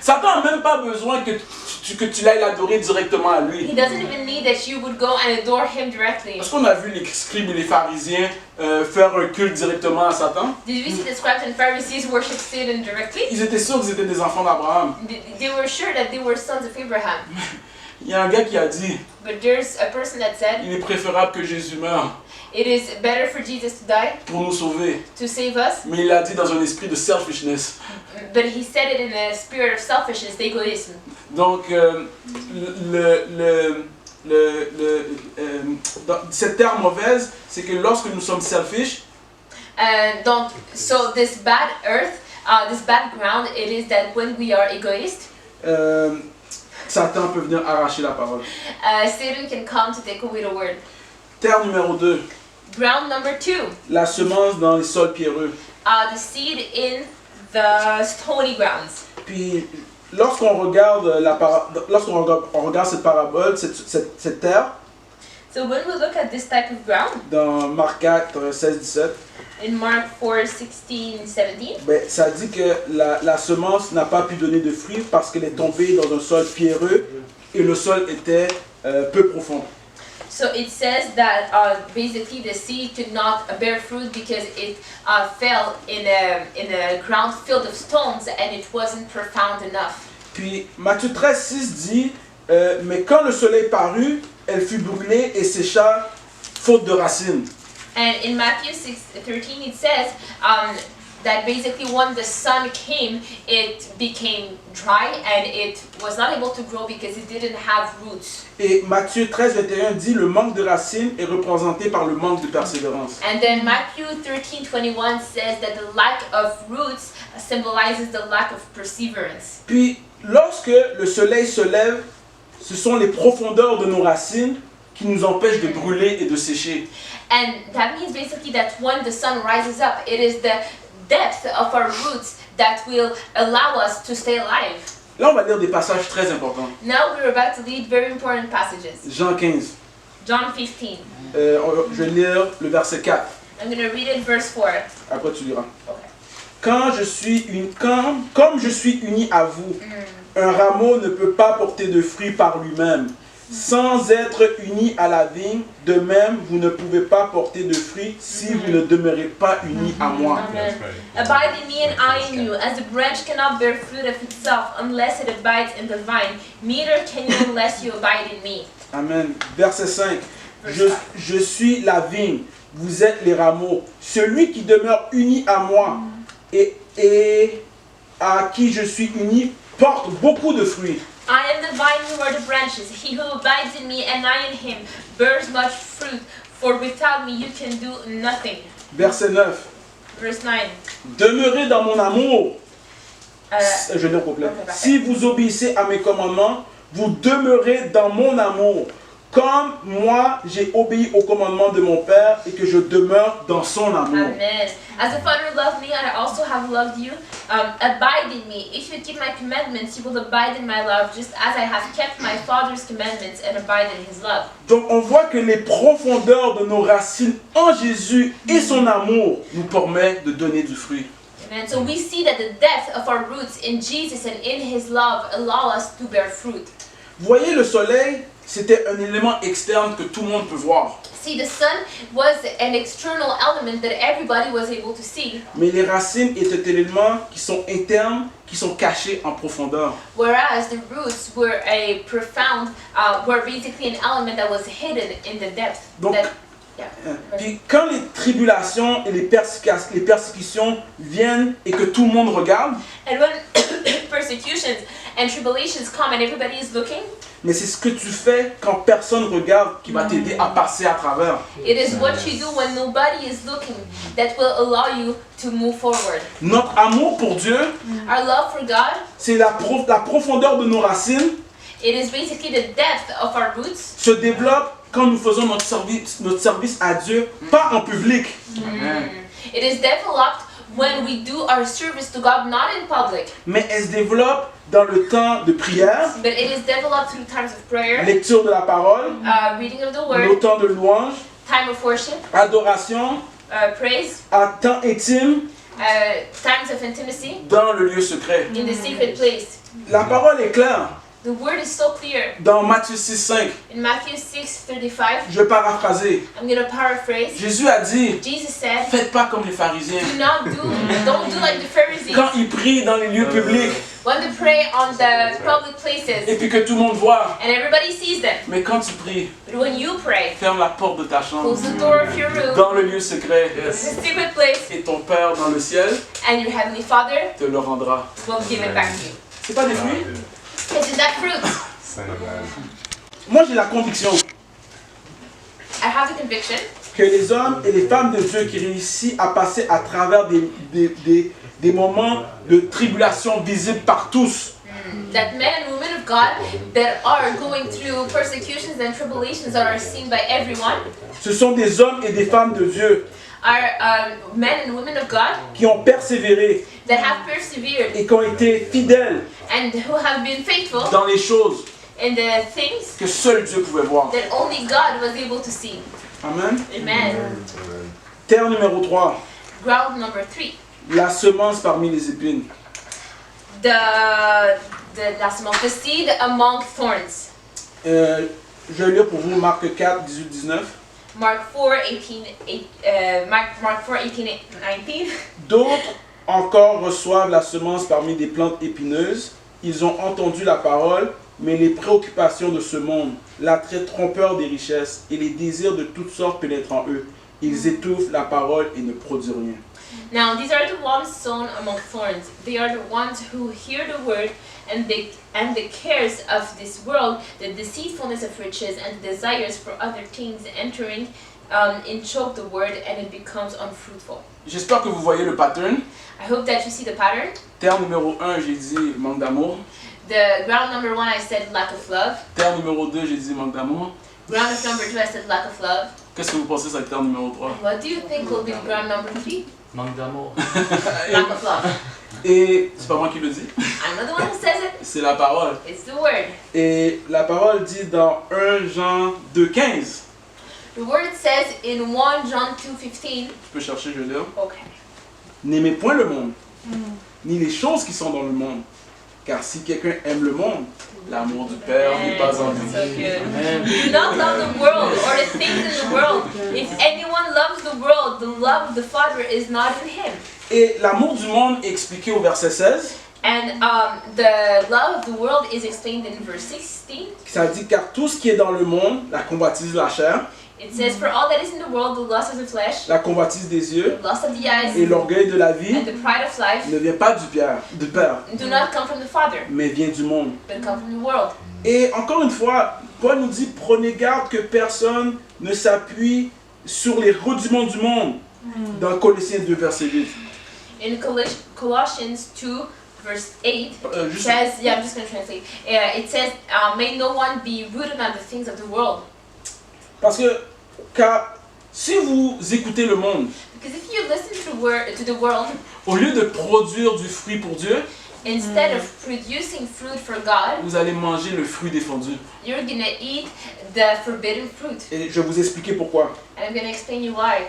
Satan n'a même pas besoin que tu l'ailles l'adorer directement à lui. He doesn't even need that you would go and adore him directly. Est-ce qu'on a vu les scribes et les pharisiens faire un culte directement à Satan? Did we see the scribes and Pharisees worship Satan directly? Ils étaient sûrs qu'ils étaient des enfants d'Abraham. They were sure that they were sons of Abraham. Il y a un gars qui a dit, But there's a person that said, il est préférable que Jésus meure it is better for Jesus to die pour nous sauver. to save us. Mais il l'a dit dans un esprit de selfishness. But he said it in a spirit of selfishness, egoism. Donc, cette terre mauvaise, c'est que lorsque nous sommes selfish, So this bad earth, this bad ground, it is that when we are egoist, Satan peut venir arracher la parole. Satan can come to take away the word. Terre numéro 2, Ground number 2, la semence dans les sols pierreux. the seed in the stony grounds. Puis, lorsqu'on regarde on regarde cette parabole, cette terre, So when we look at this type of ground, dans Marc 4, 16, 17, in Mark 4, 16, 17, ben, ça dit que la semence n'a pas pu donner de fruits parce qu'elle est tombée dans un sol pierreux et le sol était peu profond. so it says that basically the seed could not bear fruit because it fell in a ground filled with stones and it wasn't profound enough. Puis Matthieu 13, 6 dit mais quand le soleil parut, elle fut brûlée et sécha faute de racines. And in Matthew 6:13 it says that basically when the sun came, it became dry and it was not able to grow because it didn't have roots. Et Matthieu 13, 21 dit le manque de racines est représenté par le manque de persévérance. And then Matthew 13:21 says that the lack of roots symbolizes the lack of perseverance. Puis lorsque le soleil se lève, ce sont les profondeurs de nos racines qui nous empêchent de brûler et de sécher. And that means basically that when the sun rises up, it is the depth of our roots that will allow us to stay alive. Là, on va lire des passages très importants. Now we're about to read very important passages. Jean 15. John 15. Je vais lire le verset 4. I'm going to read it verse 4. Après, tu liras. Okay. Comme je suis uni à vous, un rameau ne peut pas porter de fruits par lui-même. Sans être uni à la vigne, de même, vous ne pouvez pas porter de fruits si vous ne demeurez pas unis à moi. Amen. Abide in me and I in you, as the branch cannot bear fruit of itself unless it abides in the vine. Neither can you unless you abide in me. Amen. Verset 5. Je suis la vigne, vous êtes les rameaux. Celui qui demeure uni à moi et à qui je suis uni porte beaucoup de fruits. I am the vine, you are the branches. He who abides in me and I in him bears much fruit, for without me you can do nothing. Verset 9. Verse 9. Demeurez dans mon amour. Je le complète. Okay, Si vous obéissez à mes commandements, vous demeurez dans mon amour. Comme moi, j'ai obéi au commandement de mon Père et que je demeure dans son amour. Amen. As the Father loved me, I also have loved you. Abide in me. If you keep my commandments, you will abide in my love, just as I have kept my Father's commandments and abide in his love. Donc on voit que les profondeurs de nos racines en Jésus et son amour nous permettent de donner du fruit. And so we see that the depth of our roots in Jesus and in his love allow us to bear fruit. Vous voyez, le soleil, c'était un élément externe que tout le monde peut voir. See, the sun was an external element that everybody was able to see, Mais les racines étaient des éléments qui sont internes, qui sont cachés en profondeur. whereas the roots were a profound, were basically an element that was hidden in the depth. Donc, Puis quand les tribulations et les persécutions viennent et que tout le monde regarde, And when persecutions and tribulations come and everybody is looking, mais c'est ce que tu fais quand personne regarde qui va t'aider à passer à travers. it is what you do when nobody is looking that will allow you to move forward. Notre amour pour Dieu, Our love for God, c'est la profondeur de nos racines, it is basically the depth of our roots. se développe quand nous faisons notre service à Dieu, pas en public. It is developed when we do our service to God, not in public, Mais elle se développe dans le temps de prière, but it is developed through times of prayer, lecture de la parole, reading of the nos word, temps de louange, time of worship, adoration, praise, à temps intime times of intimacy, dans le lieu secret. in the secret place. La parole est claire. The word is so clear. Dans Matthieu 6,5, In Matthew 6:35, je vais paraphraser. I'm going to paraphrase. Jésus a dit, Jesus said, faites pas comme les pharisiens. don't do like the Pharisees. Quand ils prient dans les lieux publics When they pray on the public et places puis que tout le monde voit. and everybody sees them. Mais quand tu pries, But when you pray, ferme la porte de ta chambre close the door of your room, dans le lieu secret. the secret place, Et ton Père dans le ciel and your heavenly Father te le rendra. will give it back to you. C'est pas des fruits? Isn't that fruit? Moi j'ai la conviction I have the conviction que les hommes et les femmes de Dieu qui réussissent à passer à travers des moments de tribulation visibles par tous, that men and women of God that are going through persecutions and tribulations that are seen by everyone ce sont des hommes et des femmes de Dieu are men and women of God qui ont persévéré that have persevered et qui ont été fidèles and who have been faithful dans les choses in the things que seul Dieu pouvait voir. that only God was able to see. Amen. Amen. Terre numéro 3, Ground number 3. la semence parmi les épines. The seed among thorns. Je vais lire pour vous Marc 4, 18, 19. Mark 4, 18, Mark 4, 18, 19. D'autres encore reçoivent la semence parmi des plantes épineuses. Ils ont entendu la parole, mais les préoccupations de ce monde, l'attrait trompeur des richesses et les désirs de toutes sortes pénètrent en eux. Ils étouffent la parole et ne produisent rien. Now these are the ones sown among thorns. They are the ones who hear the word, and the cares of this world, the deceitfulness of riches, and the desires for other things entering in choke the word, and it becomes unfruitful. J'espère que vous voyez le pattern. I hope that you see the pattern. Terre numéro 1, j'ai dit manque d'amour. The ground number 1, I said lack of love. Terre numéro 2, j'ai dit manque d'amour. Ground of number 2, I said lack of love. Qu'est-ce que vous pensez sur la terre numéro 3? What do you think will be the ground number 3? Manque d'amour. Lack of love. Et c'est pas moi qui le dis, I'm not the one who says it. c'est la parole. It's the word. Et la parole dit dans 1 Jean 2,15. The word says in 1 John 2:15. Tu peux chercher, je vais lire. Okay. N'aimez point le monde, ni les choses qui sont dans le monde. Car si quelqu'un aime le monde, l'amour du Père n'est pas en lui. So good. Do not love the world or the things in the world. If anyone loves the world, the love of the Father is not in him. Et l'amour du monde est expliqué au verset 16. And the love of the world is explained in verse 16. Ça dit car tout ce qui est dans le monde, la convoitise de la chair, It says, for all that is in the world, the lust of the flesh, la convoitise des yeux the lust of the eyes, et l'orgueil de la vie and the pride of life ne vient pas du Père, do not come from the Father, mais vient du monde. but come from the world. Et encore une fois, Paul nous dit prenez garde que personne ne s'appuie sur les rudiments du monde. Dans Colossiens 2, verset 8. In Colossians 2, verse 8, it Juste- says, I'm just going to translate. It says, may no one be rooted on the things of the world. Parce que car si vous écoutez le monde, Because if you listen to the world, au lieu de produire du fruit pour Dieu, instead of producing fruit for God, vous allez manger le fruit défendu. you're going to eat the forbidden fruit. Et je vais vous expliquer pourquoi. And I'm going to explain you why.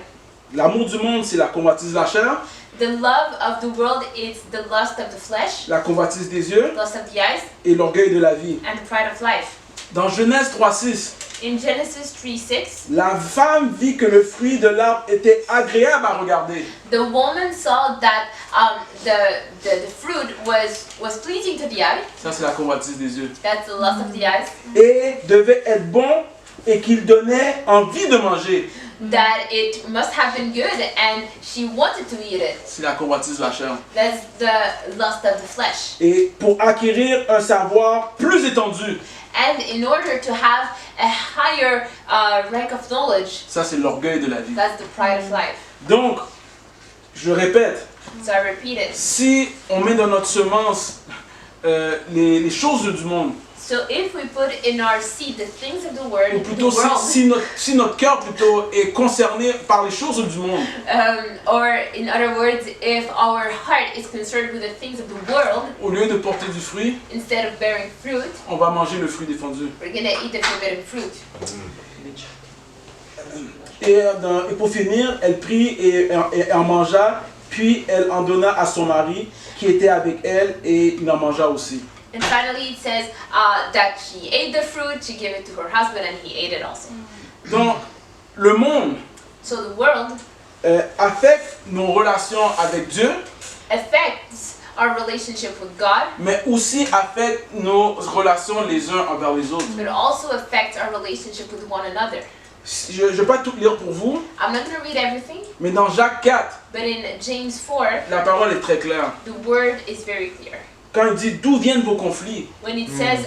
L'amour du monde, c'est la convoitise de la chair, The love of the world is the lust of the flesh, la convoitise des yeux lust of the eyes, et l'orgueil de la vie. and the pride of life. Dans Genèse 3,6, In Genesis 3:6, la femme vit que le fruit de l'arbre était agréable à regarder. the woman saw that the fruit was pleasing to the eye. Ça, c'est la convoitise des yeux. That's the lust of the eyes. Et devait être bon et qu'il donnait envie de manger. That it must have been good, and she wanted to eat it. C'est la convoitise de la chair. That's the lust of the flesh. Et pour acquérir un savoir plus étendu, And in order to have a higher rank of knowledge, ça, c'est l'orgueil de la vie. that's the pride of life. Donc, je répète, So I repeat it. si on met dans notre semence les choses du monde, So if we put in our seed the things of the world, ou plutôt the world, si notre cœur plutôt est concerné par les choses du monde, or in other words, if our heart is concerned with the things of the world, au lieu de porter du fruit, instead of bearing fruit, on va manger le fruit défendu. we're gonna eat the forbidden fruit. Et pour finir, elle prit et en mangea, puis elle en donna à son mari qui était avec elle et il en mangea aussi. And finally, it says that she ate the fruit, she gave it to her husband, and he ate it also. Donc, le monde So the world affecte nos relations avec Dieu, affects our relationship with God, mais aussi affecte nos relations les uns envers les autres. but it also affects our relationship with one another. Je ne vais pas tout lire pour vous, I'm not going to read everything, mais dans Jacques 4, but in James 4, la parole est très claire. the word is very clear. Quand il dit d'où viennent vos conflits, When it says,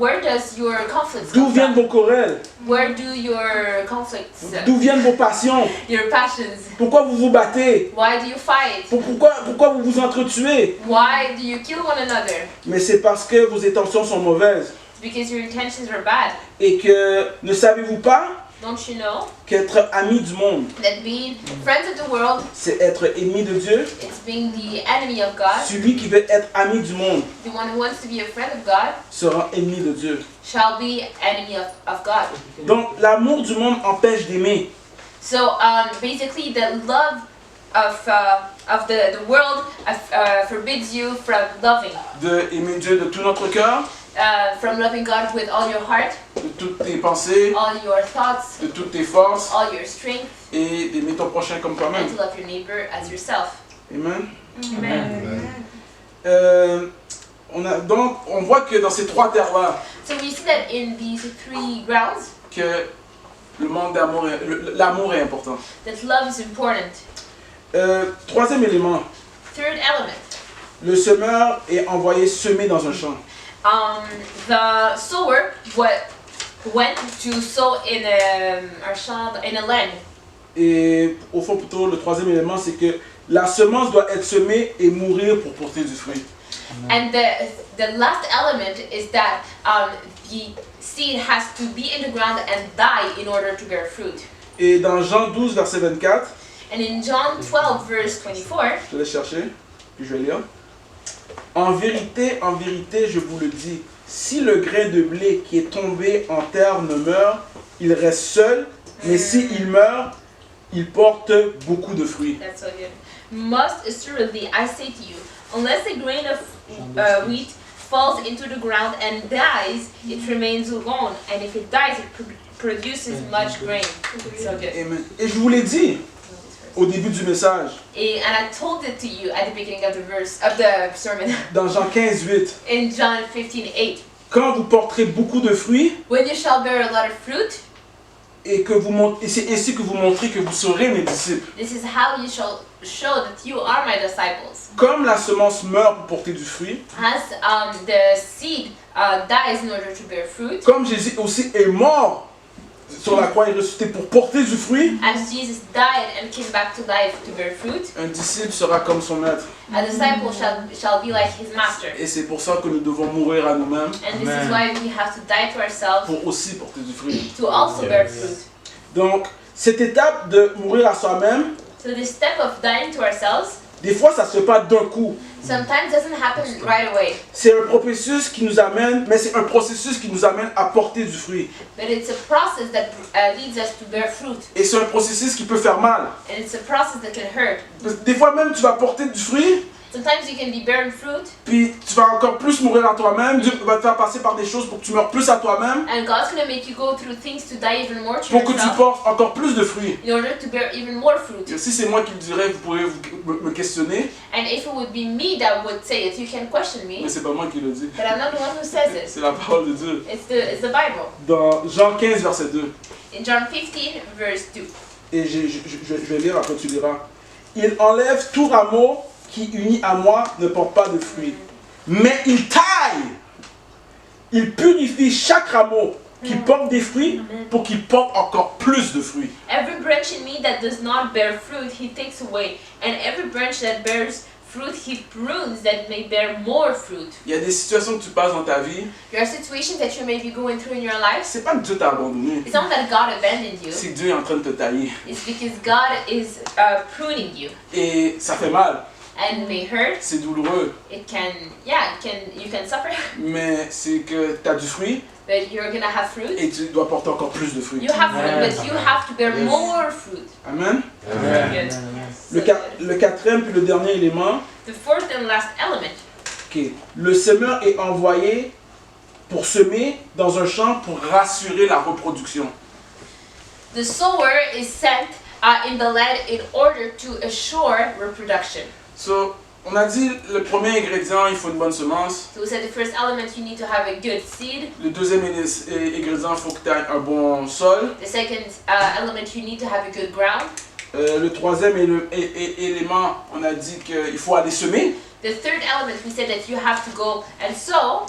where does your conflicts d'où come viennent from? vos querelles, Where do your conflicts, d'où viennent vos passions, your passions, pourquoi vous vous battez, why do you fight? pourquoi vous vous entretuez. Why do you kill one another? Mais c'est parce que vos intentions sont mauvaises. It's because your intentions are bad. Et que ne savez-vous pas Don't you know qu'être ami du monde, that being friends of the world, c'est être ennemi de Dieu? it's being the enemy of God? Celui qui veut être ami du monde The one who wants to be a friend of God sera ennemi de Dieu. shall be enemy of God. Donc l'amour du monde empêche d'aimer. So basically, the love of the world forbids you from loving, De aimer Dieu de tout notre cœur, from loving God with all your heart, de toutes tes pensées, all your thoughts, de toutes tes forces, all your strength, et d'aimer ton prochain comme and toi-même. to love your neighbor as yourself. Amen. Amen. Donc on voit que dans ces trois terres-là, So we see that in these three grounds, que le manque d'amour, l'amour est important. that love is important. Troisième élément, Third element, le semeur est envoyé semer dans un champ. the sower went to sow in a land. Et au fond, plutôt, le troisième élément, c'est que la semence doit être semée et mourir pour porter du fruit. And the last element is that the seed has to be in the ground and die in order to bear fruit. Et dans Jean 12, verset 24, And in John 12, verse 24, je vais chercher, puis je vais lire. En vérité, je vous le dis, si le grain de blé qui est tombé en terre ne meurt, il reste seul, mais s'il meurt, il porte beaucoup de fruits. that's so good. Most assuredly, I say to you, unless a grain of wheat falls into the ground and dies, it remains alone. And if it dies, it produces much grain. So good. Amen. Et je vous l'ai dit au début du message, And I told it to you at the beginning of the sermon, dans Jean 15, 8, in John 15:8. quand vous porterez beaucoup de fruits, When you shall bear a lot of fruit, et c'est ainsi que vous montrez que vous serez mes disciples. this is how you shall show that you are my disciples. Comme la semence meurt pour porter du fruit, As the seed dies in order to bear fruit, comme Jésus aussi est mort sur la croix et ressuscité pour porter du fruit, as Jesus died and came back to life to bear fruit, un disciple sera comme son maître. a disciple shall be like his master. Et c'est pour ça que nous devons mourir à nous-mêmes And this is why we have to die to ourselves pour aussi porter du fruit. to also bear fruit. Donc, cette étape de mourir à soi-même, So this step of dying to ourselves des fois ça se fait pas d'un coup. sometimes doesn't happen right away, C'est un processus qui nous amène, mais c'est un processus qui nous amène à porter du fruit. but it's a process that leads us to bear fruit, Et c'est un processus qui peut faire mal. and it's a process that can hurt. Des fois même tu vas porter du fruit, Sometimes you can be bearing fruit, puis tu vas encore plus mourir à toi-même. Dieu va te faire passer par des choses pour que tu meurs plus à toi-même, and God's gonna make you go through things to die even more to pour que tu yourself portes encore plus de fruits. in order to bear even more fruit. Et si c'est moi qui le dirais, vous pourrez me questionner, And if it would be me that would say it, you can question me, mais c'est pas moi qui le dis. but I'm not the one who says it. C'est la parole de Dieu. It's the Bible. Dans Jean 15, verset 2. In John 15, verse 2. Et je vais lire, après tu liras. Il enlève tout rameau qui, uni à moi, ne porte pas de fruits. Mais il taille, il purifie chaque rameau qui porte des fruits pour qu'il porte encore plus de fruits. Every branch in me that does not bear fruit, he takes away. And every branch that bears fruit, he prunes that it may bear more fruit. Il y a des situations que tu passes dans ta vie, There are situations that you may be going through in your life. c'est pas que Dieu t'a abandonné, It's not that God abandoned you. c'est que Dieu est en train de te tailler. It's because God is pruning you. Et ça fait mal. and may hurt. c'est douloureux, It can, yeah, you can suffer, mais c'est que tu as du fruit but you're gonna have fruit. et tu dois porter encore plus de fruits. You have fruit, but you have to bear Yes. more fruit. Amen. Very good. Le quatrième puis le dernier élément, The fourth and last element. ok, le semeur est envoyé pour semer dans un champ pour rassurer la reproduction. The sower is sent in the land in order to assure reproduction. So, on a dit le premier ingrédient, il faut une bonne semence. So we said the first element, you need to have a good seed. Le deuxième ingrédient, il faut que tu aies un bon sol. The second element, you need to have a good ground. Le troisième élément, on a dit qu'il faut aller semer. The third element, we said that you have to go and sow.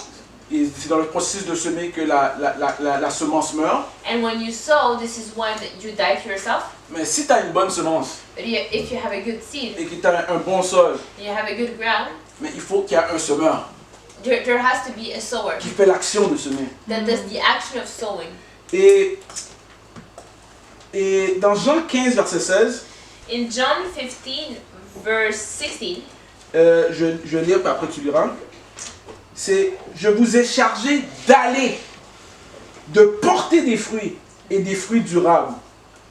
Et c'est dans le processus de semer que la semence meurt. And when you sow, this is when you die to yourself. Mais si tu as une bonne semence But if you have a good seed, et que tu as un bon sol, you have a good ground, mais il faut qu'il y ait un semeur there has to be a sower qui fait l'action de semer. that does the action of sowing. Et dans Jean 15, verset 16, In John 15, verse 16, je lis, puis après tu liras. C'est « Je vous ai chargé d'aller, de porter des fruits et des fruits durables.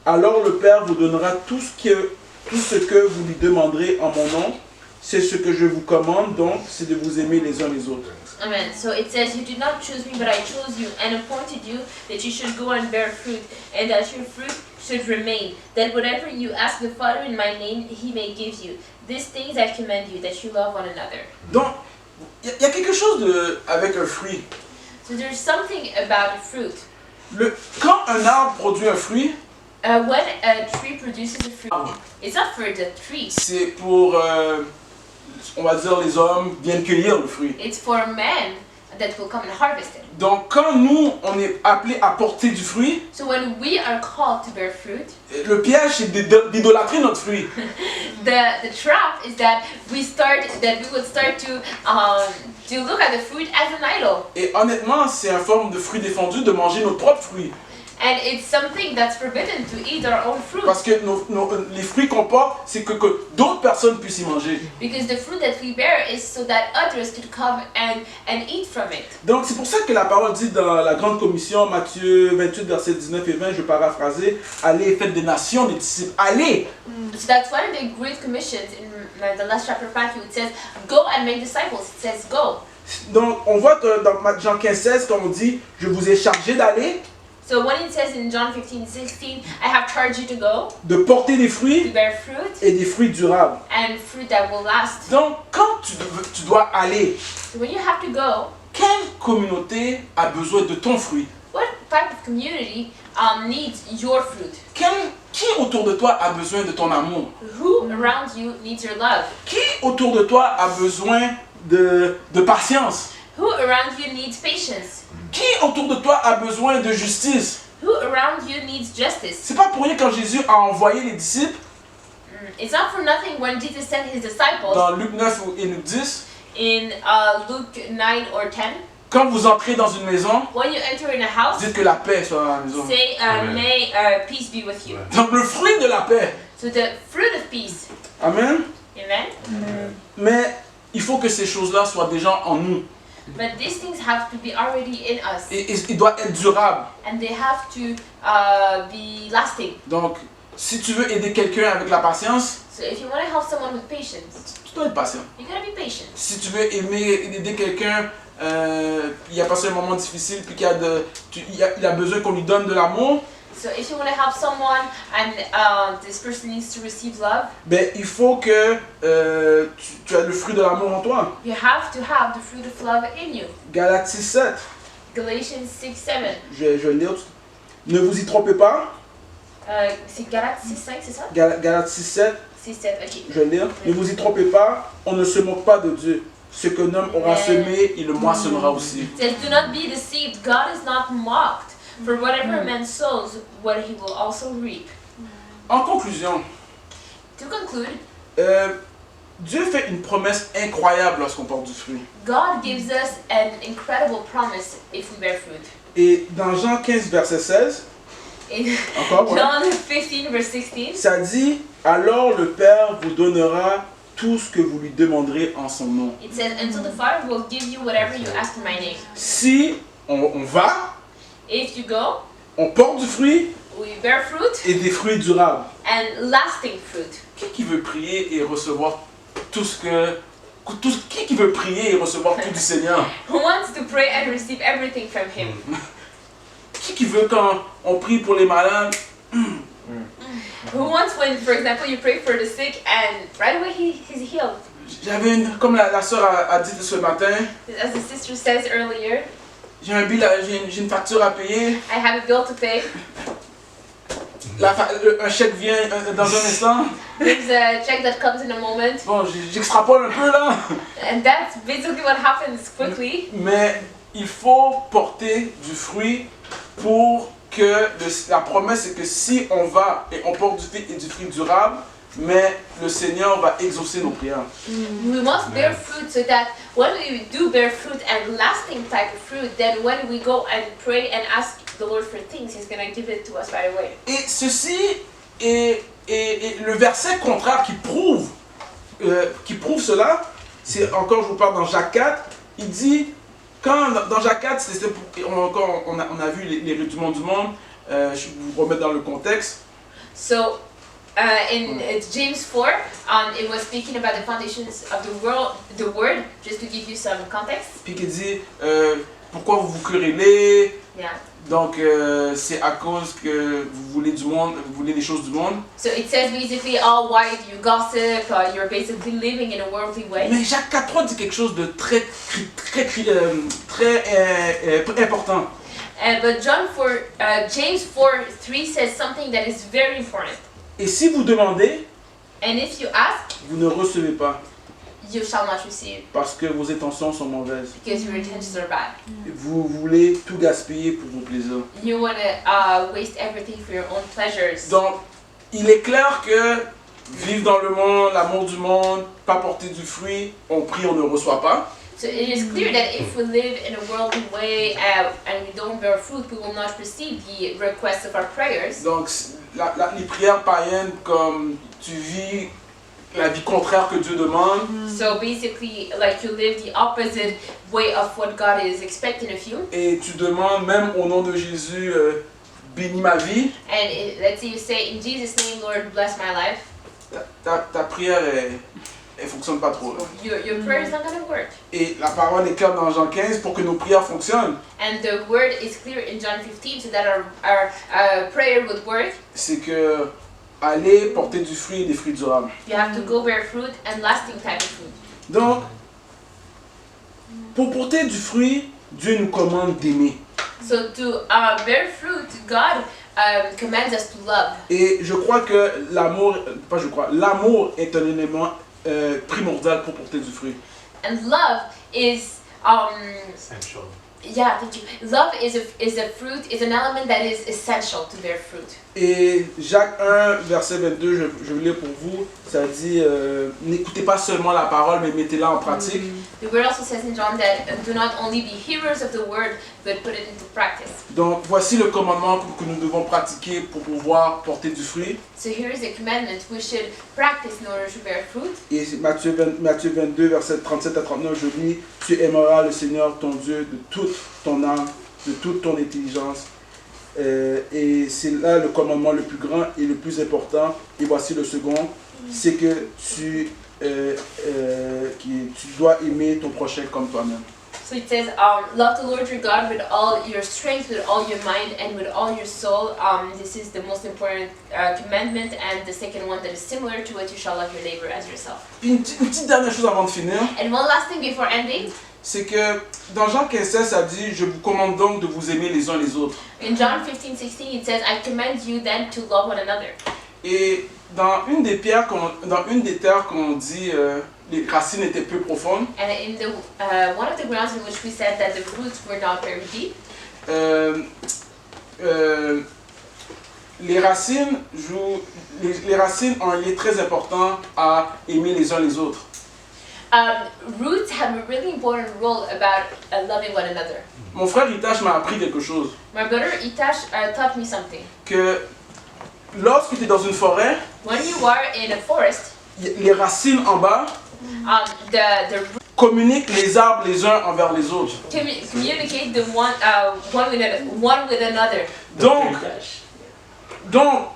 Alors le Père vous donnera tout ce que vous lui demanderez en mon nom. C'est ce que je vous commande, donc, c'est de vous aimer les uns les autres. » Amen. So it says, "You did not choose me, but I chose you and appointed you that you should go and bear fruit, and that your fruit should remain. That whatever you ask the Father in my name, He may give you. These things I command you, that you love one another." Donc, il y a quelque chose avec un fruit. So there's something about fruit. Quand un arbre produit un fruit, When a tree produces a fruit, it's not for the tree. c'est pour, on va dire, les hommes viennent cueillir le fruit. It's for men that will come and harvest it. Donc, quand nous, on est appelés à porter du fruit, So when we are called to bear fruit, le piège, c'est d'idolâtrer notre fruit. the trap is that we would start to look at the fruit as an idol. Et honnêtement, c'est une forme de fruit défendu de manger nos propres fruits. And it's something that's forbidden to eat our own fruit. Parce que les fruits qu'on porte, c'est que d'autres personnes puissent y manger. Because the fruit that we bear is so that others could come and eat from it. Donc c'est pour ça que la parole dit dans la Grande Commission, Matthieu 28, versets 19 et 20, je vais paraphraser, allez et faites des nations des disciples. Allez! So that's why the Great Commissions in the last chapter of Matthew, it says, go and make disciples. It says go. Donc on voit dans Jean 15, 16, quand on dit, je vous ai chargé d'aller, So when it says in John 15:16, I have charged you to go, de porter des to fruits bear fruit, et des fruits durables. and fruit that will last. Donc quand tu dois aller, So when you have to go, quelle communauté a besoin de ton fruit? what type of community needs your fruit? Qui autour de toi a besoin de ton amour? Who around you needs your love? Qui autour de toi a besoin de patience? Who around you needs patience? Qui autour de toi a besoin de justice? Who around you needs justice? C'est pas pour rien quand Jésus a envoyé les disciples It's not for nothing when Jesus sent his disciples dans Luc 9 et Luc 10, in Luke 9 or 10. quand vous entrez dans une maison, When you enter in a house, dites que la paix soit dans la maison. say, Amen. may peace be with you. Donc le fruit de la paix. So the fruit of peace. Amen. Amen? Mais il faut que ces choses-là soient déjà en nous. But these things have to be already in us. Et il doit être durable. And they have to be lasting. Donc, si tu veux aider quelqu'un avec la patience, So if you want to help someone with patience, tu dois être patient. you gotta be patient. Si tu veux aider quelqu'un, il a passé un moment difficile, puis il a besoin qu'on lui donne de l'amour, So if you want to help someone and this person needs to receive love, ben, il faut que tu aies le fruit de l'amour en toi. you have to have the fruit of love in you. Galates 6:7. Galatians 6:7. Je vais le lire. Ne vous y trompez pas. C'est Galates 6:5, c'est ça? Galates 6:7. 6:7, ok. Je vais le lire. Ne vous y trompez pas. On ne se moque pas de Dieu. Ce qu'un homme aura semé, il le moissonnera aussi. It says, do not be deceived. God is not mocked. For whatever a man sows, what he will also reap. En conclusion, To conclude, Dieu fait une promesse incroyable lorsqu'on porte du fruit. God gives us an incredible promise if we bear fruit. Et dans Jean 15, verset 16, In encore, ouais, John 15, verse 16, ça dit, alors le Père vous donnera tout ce que vous lui demanderez en son nom. It says, until the Father will give you whatever you ask in my name. Si on va, If you go, on porte du fruit we bear fruit et des fruits durables. and lasting fruit. Qui veut prier et recevoir tout ce que... Qui veut prier et recevoir tout du Seigneur? Who wants to pray and receive everything from Him? Qui veut quand on prie pour les malades? Who wants when, for example, you pray for the sick and right away he's healed? J'avais comme la sœur a dit ce matin, As the sister says earlier, j'ai j'ai une facture à payer, I have a bill to pay. un chèque vient dans un instant. There's a check that comes in a moment. Bon, j'extrapole un peu là. And that's basically what happens quickly. Mais il faut porter du fruit pour que la promesse est que si on va et on porte du fruit durable, mais le Seigneur va exaucer nos prières. We must bear fruit so that when we do bear fruit and lasting type of fruit, then when we go and pray and ask the Lord for things, He's going to give it to us right away. Et ceci est le verset contraire qui prouve cela. C'est encore, je vous parle dans Jacques 4, il dit, quand dans Jacques 4, on a vu les rudiments du monde, je vais vous remettre dans le contexte. So, in James 4, it was speaking about the foundations of the word, just to give you some context. Puis il dit, pourquoi vous vous querellez? Yeah. Donc c'est à cause que vous voulez du monde, vous voulez les choses du monde. So it says basically, oh, why do you gossip? You're basically living in a worldly way. Mais Jacques 4.3 dit quelque chose de très important. But James 4:3 says something that is very important. Et si vous demandez, And if you ask, vous ne recevez pas, you shall not receive, parce que vos intentions sont mauvaises. because your intentions are bad. Vous voulez tout gaspiller pour vos plaisirs. You want to waste everything for your own pleasures. Donc, il est clair que vivre dans le monde, l'amour du monde, pas porter du fruit, on prie, on ne reçoit pas. So it is clear that if we live in a worldly way and we don't bear fruit, we will not receive the requests of our prayers. Donc, les prières païennes, comme tu vis la vie contraire que Dieu demande, So basically, like you live the opposite way of what God is expecting of you. et tu demandes même au nom de Jésus, bénis ma vie, And let's say you say, in Jesus' name, Lord, bless my life. ta prière, elle fonctionne pas trop. Là. Your prayer is not going to work. Et la parole est claire dans Jean 15 pour que nos prières fonctionnent. And the word is clear in John 15 so that our prayer would work. C'est que aller porter du fruit et des fruits durables. You have to go bear fruit and lasting type of fruit. Donc, pour porter du fruit, Dieu nous commande d'aimer. So to bear fruit, God commands us to love. Et je crois que l'amour est un élément primordial pour porter du fruit. And love is Essential. yeah, thank you. Love is a fruit, is an element that is essential to bear fruit. Et Jacques 1, verset 22, je vais lire pour vous, ça dit n'écoutez pas seulement la parole, mais mettez-la en pratique. The word also says in John that do not only be hearers of the word, but put it into practice. Donc voici le commandement que nous devons pratiquer pour pouvoir porter du fruit. So here is a commandment we should practice in order to bear fruit. Et c'est Matthieu 22, verset 37 à 39, je lis, tu aimeras le Seigneur ton Dieu de toute ton âme, de toute ton intelligence. Et c'est là le commandement le plus grand et le plus important. Et voici le second, c'est que tu dois aimer ton prochain comme toi-même. So it says, love the Lord your God with all your strength, with all your mind, and with all your soul. This is the most important commandment, and the second one that is similar to it, you shall love your neighbor as yourself. Puis une petite dernière chose avant de finir, And one last thing before ending, c'est que dans Jean 15, ça dit, je vous commande donc de vous aimer les uns les autres. in John 15:16, it says, I command you then to love one another. Et dans une des terres qu'on dit les racines étaient peu profondes, And in the one of the grounds in which we said that the roots were not very deep, les racines ont un lien très important à aimer les uns les autres. roots have a really important role about loving one another. Mon frère Itash m'a appris quelque chose, My brother Itash taught me something. que lorsque tu es dans une forêt, When you are in a forest, les racines en bas the communiquent les arbres les uns envers les autres. communicate the one with another. Donc,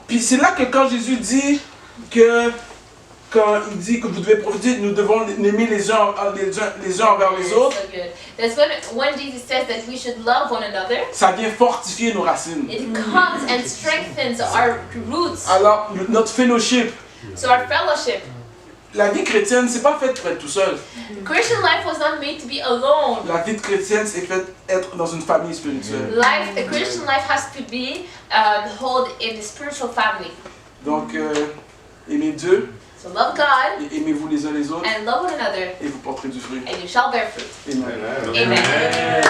puis c'est là que quand Jésus dit que quand il dit que vous devez prophétiser, nous devons aimer les uns envers les autres. So good. That's when Jesus says that we should love one another. Ça vient fortifier nos racines. It comes and strengthens our roots. Alors, notre fellowship, So our fellowship. la vie chrétienne, c'est pas fait pour être tout seul. Christian life was not made to be alone. La vie chrétienne, c'est fait être dans une famille spirituelle. A Christian life has to be held in a spiritual family. Donc, aimez Dieu, So love God et aimez-vous les uns les autres, and love one another, et vous porterez du fruit. and you shall bear fruit. Amen. Amen.